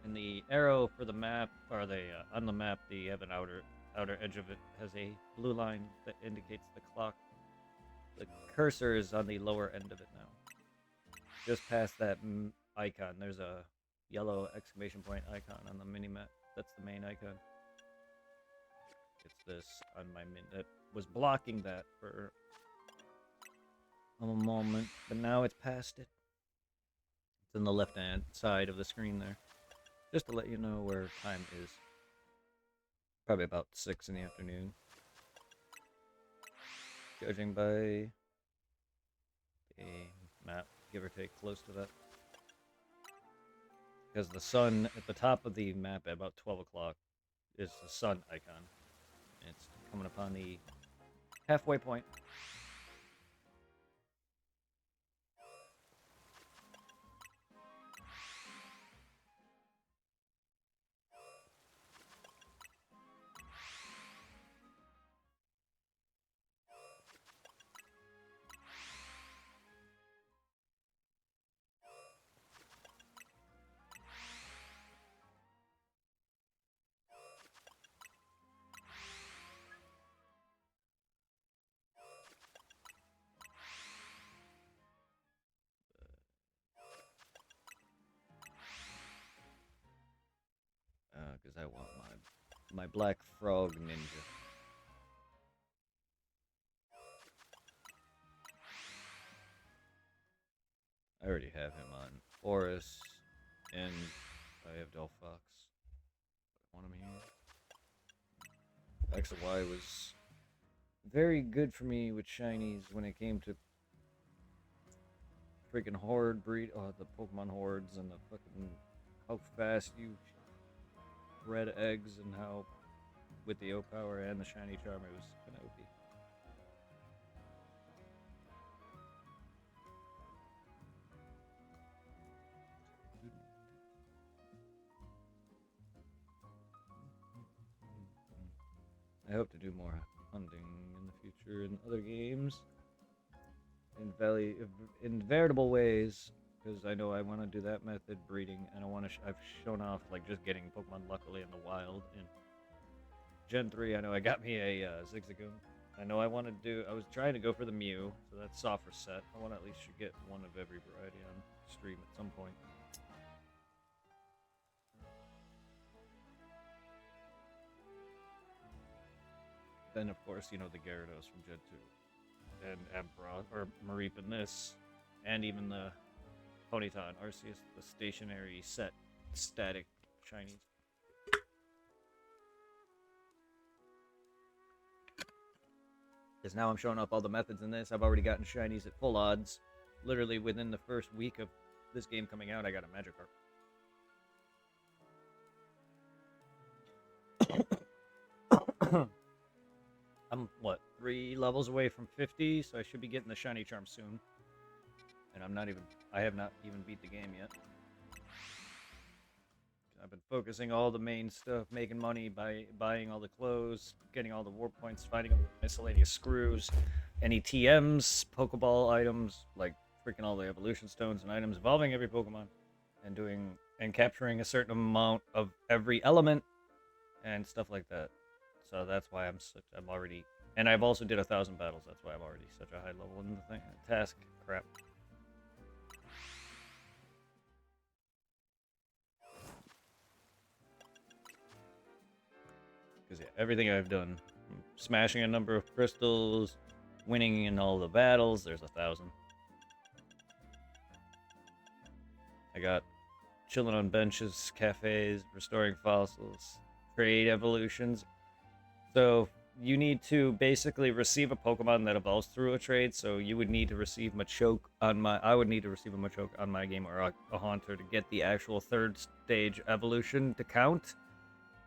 And the arrow for the map, or the on the map, the have an outer edge of it has a blue line that indicates the clock. The cursor is on the lower end of it now. Just past that icon, there's a yellow exclamation point icon on the mini-map. That's the main icon. It's this on my min that was blocking that for a moment, but now it's past it. It's in the left-hand side of the screen there. Just to let you know where time is. Probably about 6 in the afternoon. Judging by the map, give or take close to that. Because the sun at the top of the map at about 12 o'clock is the sun icon. And it's coming upon the halfway point. Because I want my Black Frog Ninja. I already have him on Oris, and I have Delphox. I want him here. X and Y was very good for me with shinies when it came to freaking horde breed. Oh, the Pokemon hordes and the fucking how fast you bred eggs and how with the O power and the shiny charm it was kind of OP. I hope to do more hunting in the future in other games in veritable ways, because I know I want to do that method breeding, and I want to. I've shown off like just getting Pokemon luckily in the wild. In Gen 3, I know I got me a Zigzagoon. I know I want to do. I was trying to go for the Mew, so that's software set. I want to at least get one of every variety on stream at some point. Then, of course, you know, the Gyarados from Gen 2. And Ampharos, or Mareep in this. And even the Ponyta and Arceus, the stationary set static shinies. Because now I'm showing off all the methods in this. I've already gotten shinies at full odds. Literally within the first week of this game coming out, I got a Magikarp. I'm, what, 3 levels away from 50, so I should be getting the shiny charm soon. And I have not even beat the game yet. I've been focusing all the main stuff, making money by buying all the clothes, getting all the warp points, finding all the miscellaneous screws, any TMs, Pokeball items, like freaking all the evolution stones and items, evolving every Pokemon, and capturing a certain amount of every element, and stuff like that. So that's why I'm already, and I've also did 1,000 battles. That's why I'm already such a high level in the thing. Task crap. Because yeah, everything I've done, smashing a number of crystals, winning in all the battles. There's 1,000. I got chilling on benches, cafes, restoring fossils, trade evolutions. So you need to basically receive a Pokemon that evolves through a trade. So you would need to receive Machoke on my. I would need to receive a Machoke on my game or a Haunter to get the actual 3rd stage evolution to count.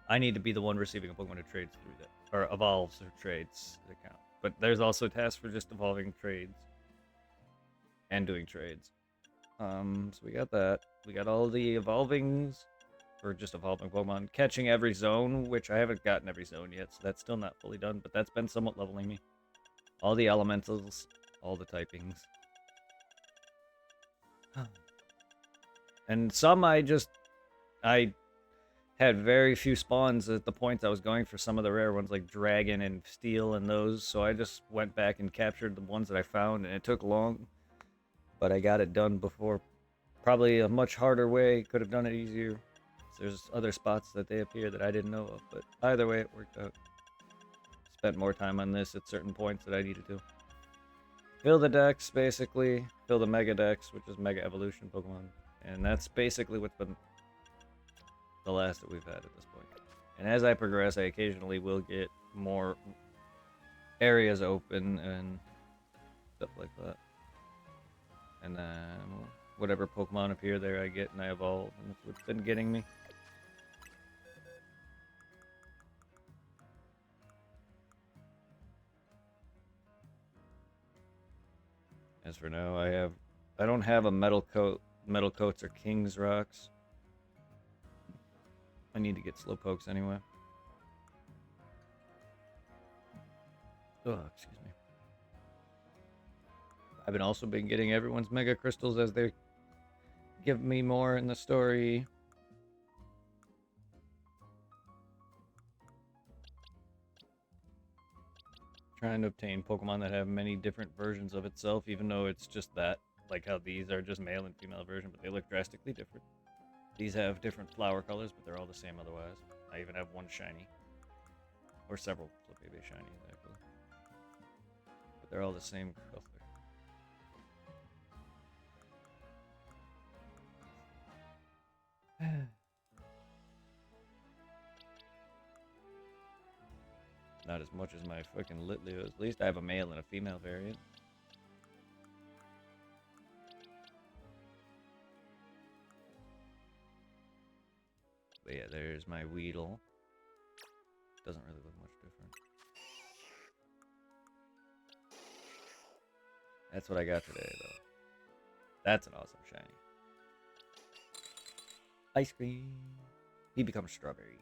I need to be the one receiving a Pokemon that trades through that or evolves or trades to count. but there's also tasks for just evolving trades and doing trades. So we got that. We got all the evolvings, or just evolving Pokemon, catching every zone, which I haven't gotten every zone yet, so that's still not fully done, but that's been somewhat leveling me. All the elementals, all the typings. And some I had very few spawns at the point I was going for some of the rare ones like Dragon and Steel and those, so I just went back and captured the ones that I found, and it took long, but I got it done before. Probably a much harder way, could have done it easier. There's other spots that they appear that I didn't know of, but either way it worked out. Spent more time on this at certain points that I needed to. Fill the Dex, basically. Fill the Mega Dex, which is Mega Evolution Pokemon. And that's basically what's been the last that we've had at this point. And as I progress, I occasionally will get more areas open and stuff like that. And then whatever Pokemon appear there, I get and I evolve. And that's what's been getting me. As for now, I don't have a metal coats or King's Rocks. I need to get Slowpokes anyway. Oh, excuse me. I've also been getting everyone's Mega Crystals as they give me more in the story. Trying to obtain Pokemon that have many different versions of itself, even though it's just that. Like how these are just male and female version, but they look drastically different. These have different flower colors, but they're all the same otherwise. I even have one shiny. Or several Flipbaby shinies, actually. But they're all the same color. Not as much as my fucking Litleos. At least I have a male and a female variant. But yeah, there's my Weedle. Doesn't really look much different. That's what I got today, though. That's an awesome shiny. Ice cream. He becomes strawberry.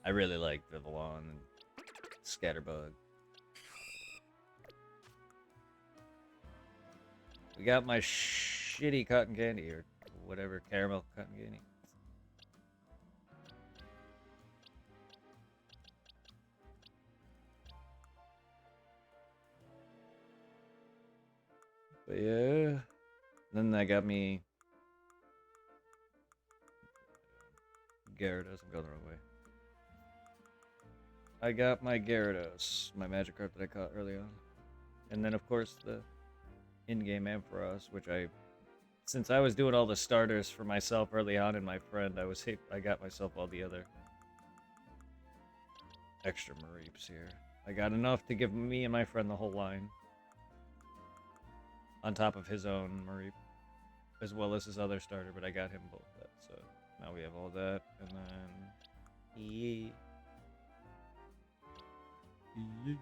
I really like Vivillon and Scatterbug. We got my shitty cotton candy, or whatever, caramel cotton candy. But yeah, then I got me Gyarados. I'm going the wrong way. I got my Gyarados, my Magikarp that I caught early on. And then, of course, the in-game Ampharos, which since I was doing all the starters for myself early on and my friend, I got myself all the other extra Mareeps here. I got enough to give me and my friend the whole line. On top of his own Mareep, as well as his other starter, but I got him both that, so now we have all that, and then... Yeah.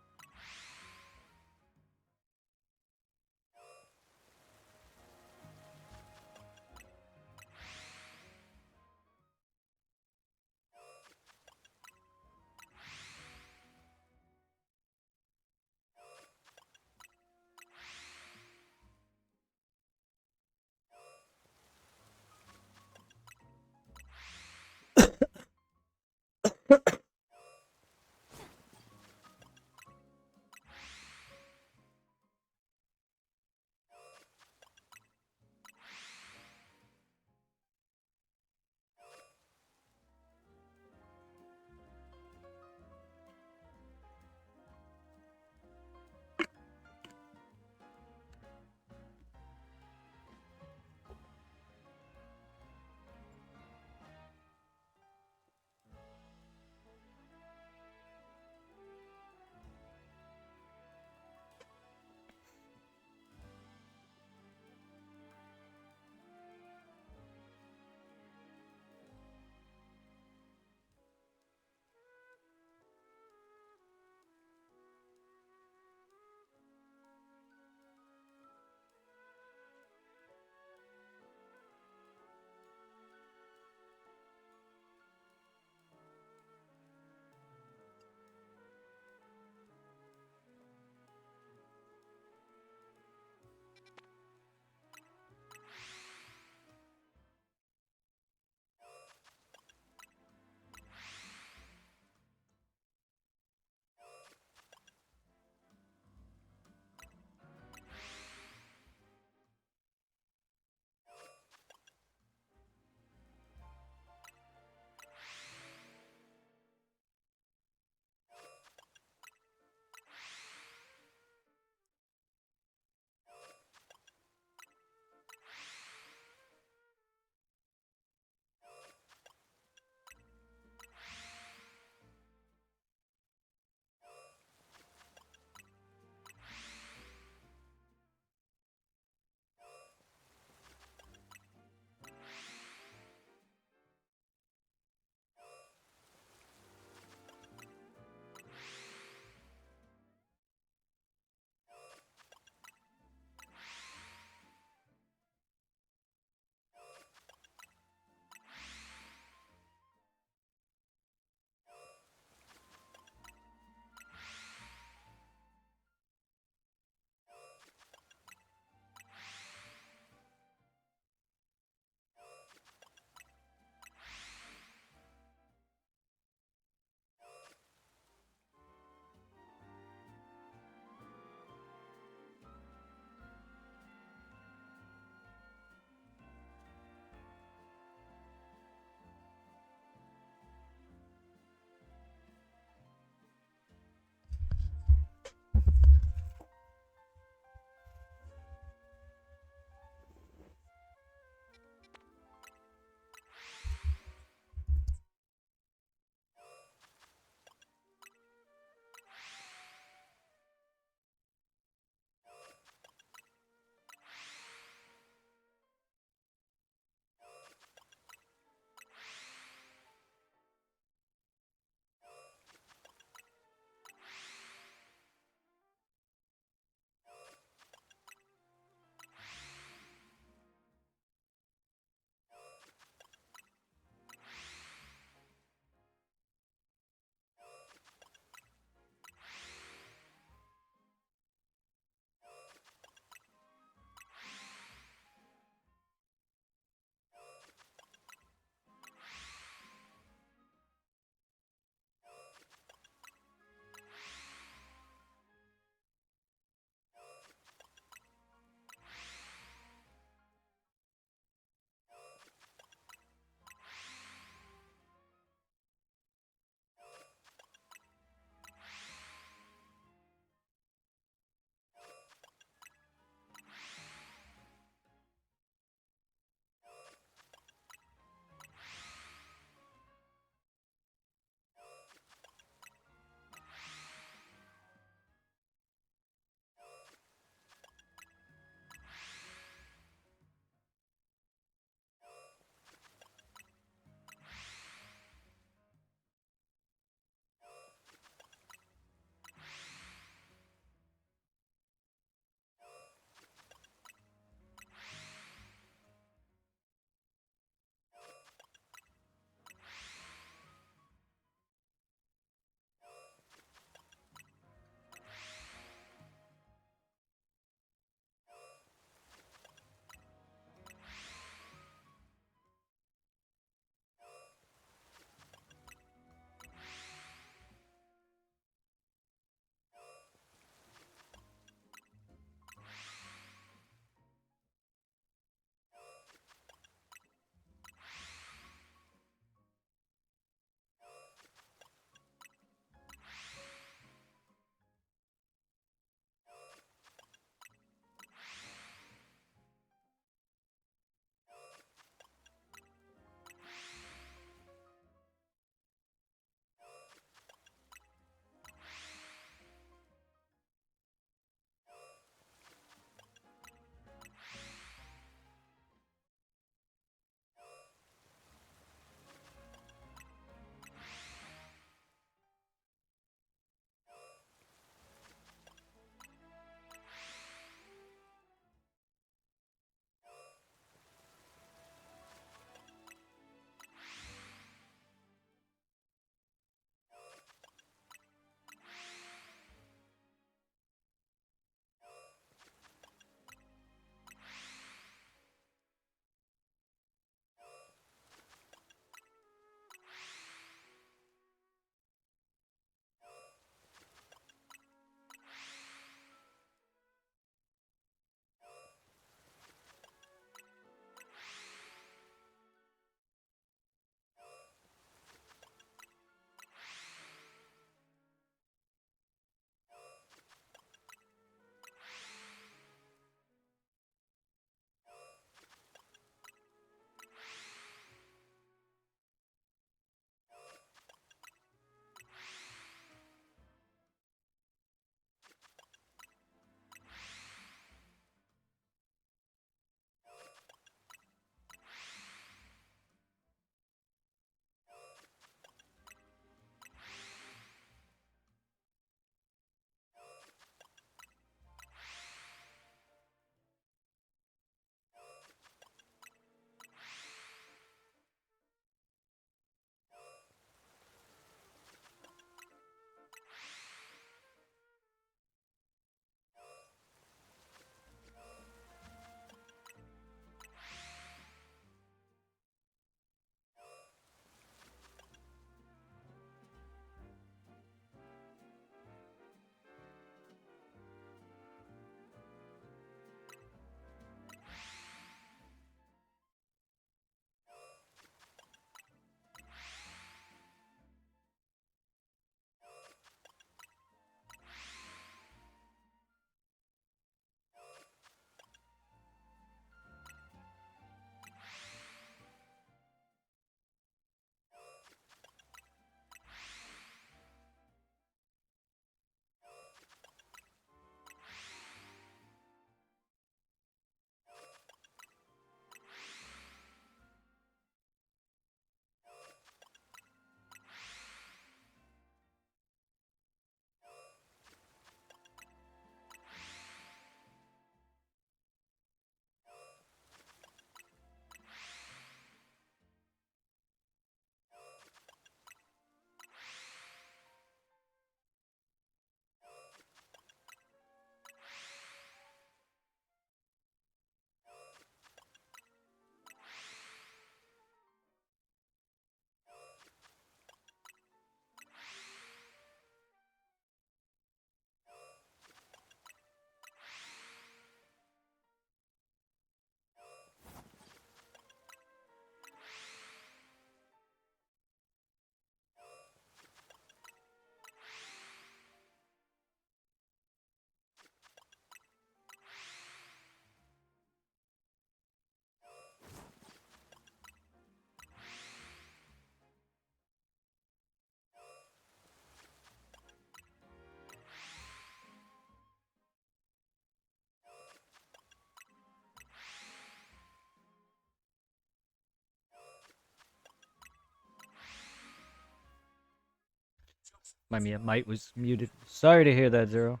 My mic was muted. Sorry to hear that, Zero.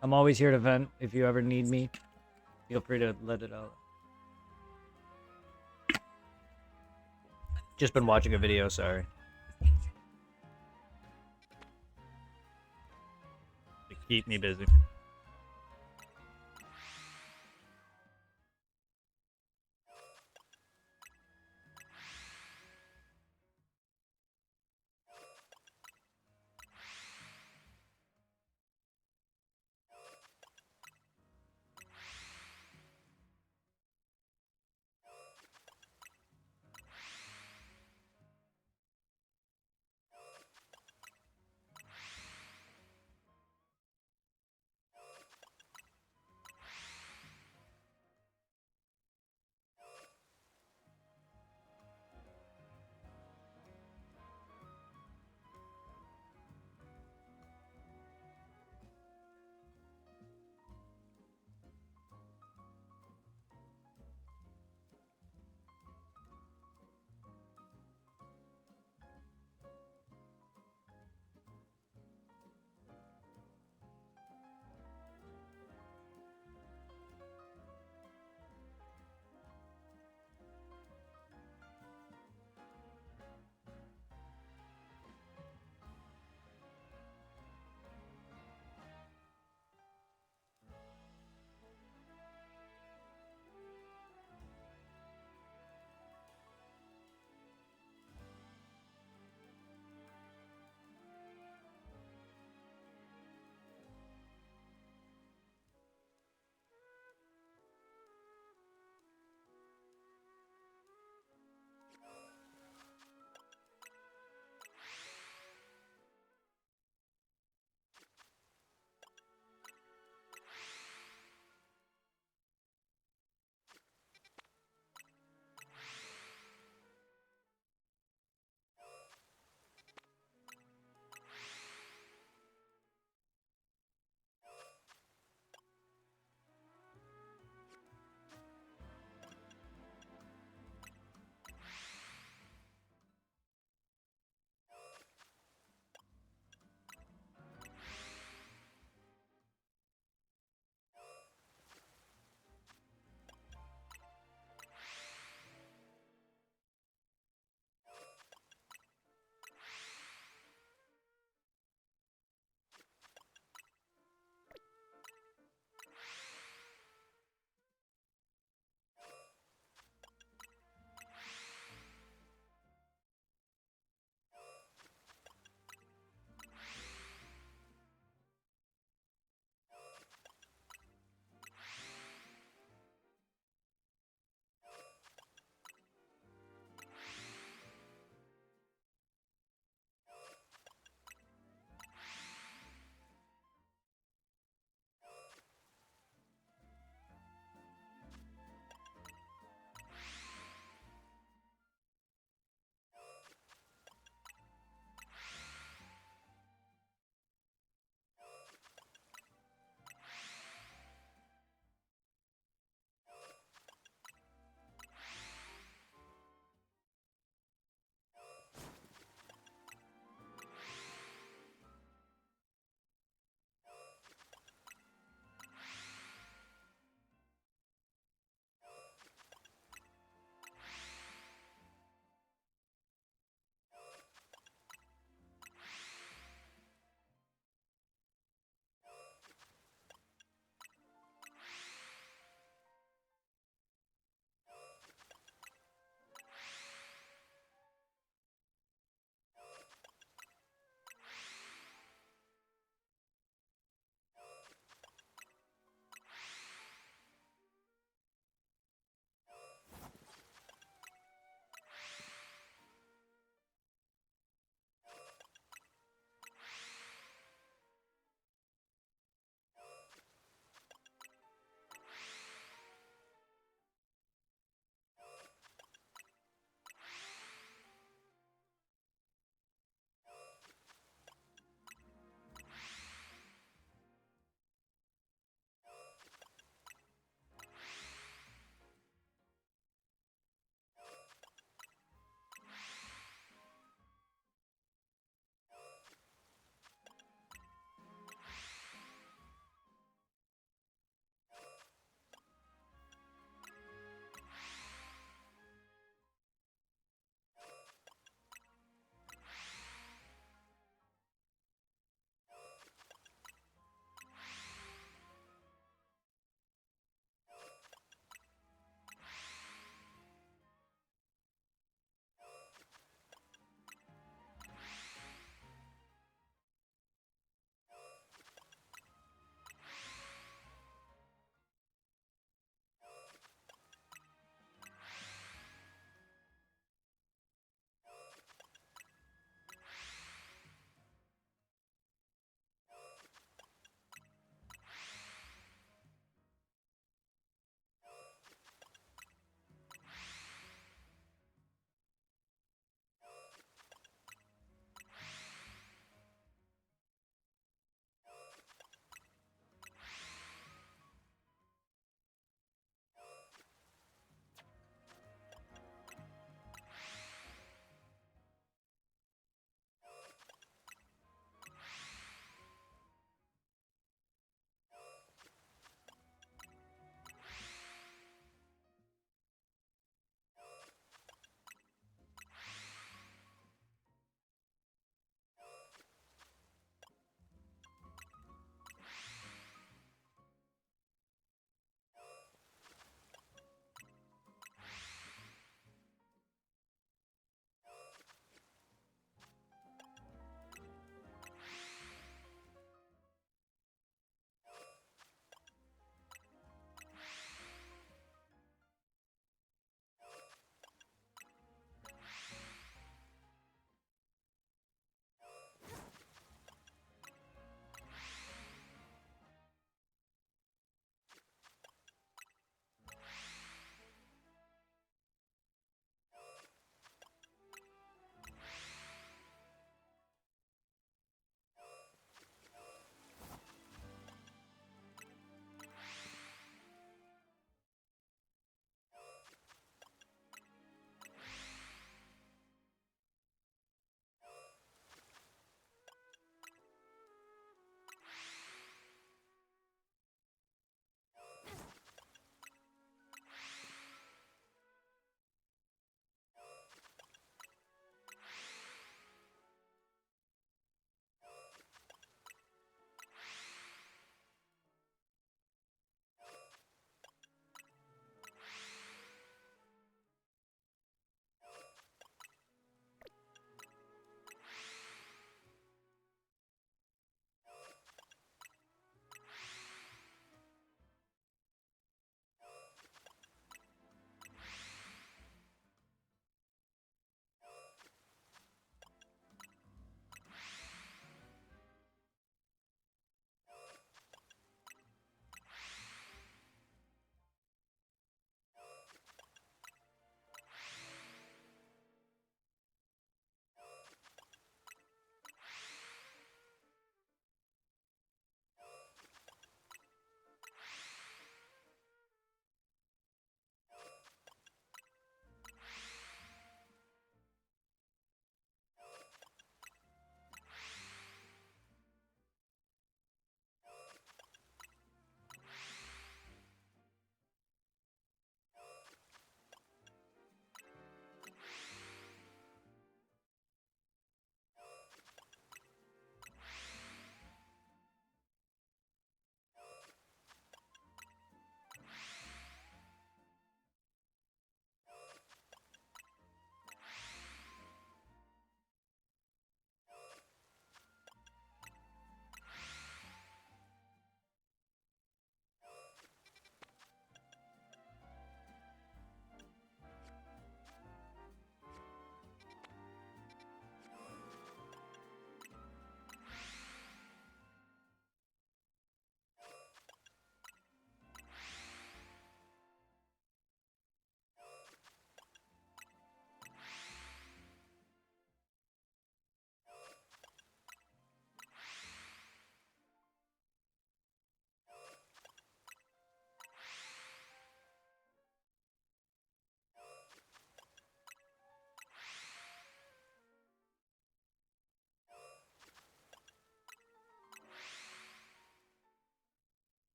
I'm always here to vent if you ever need me. Feel free to let it out. Just been watching a video, sorry. To keep me busy.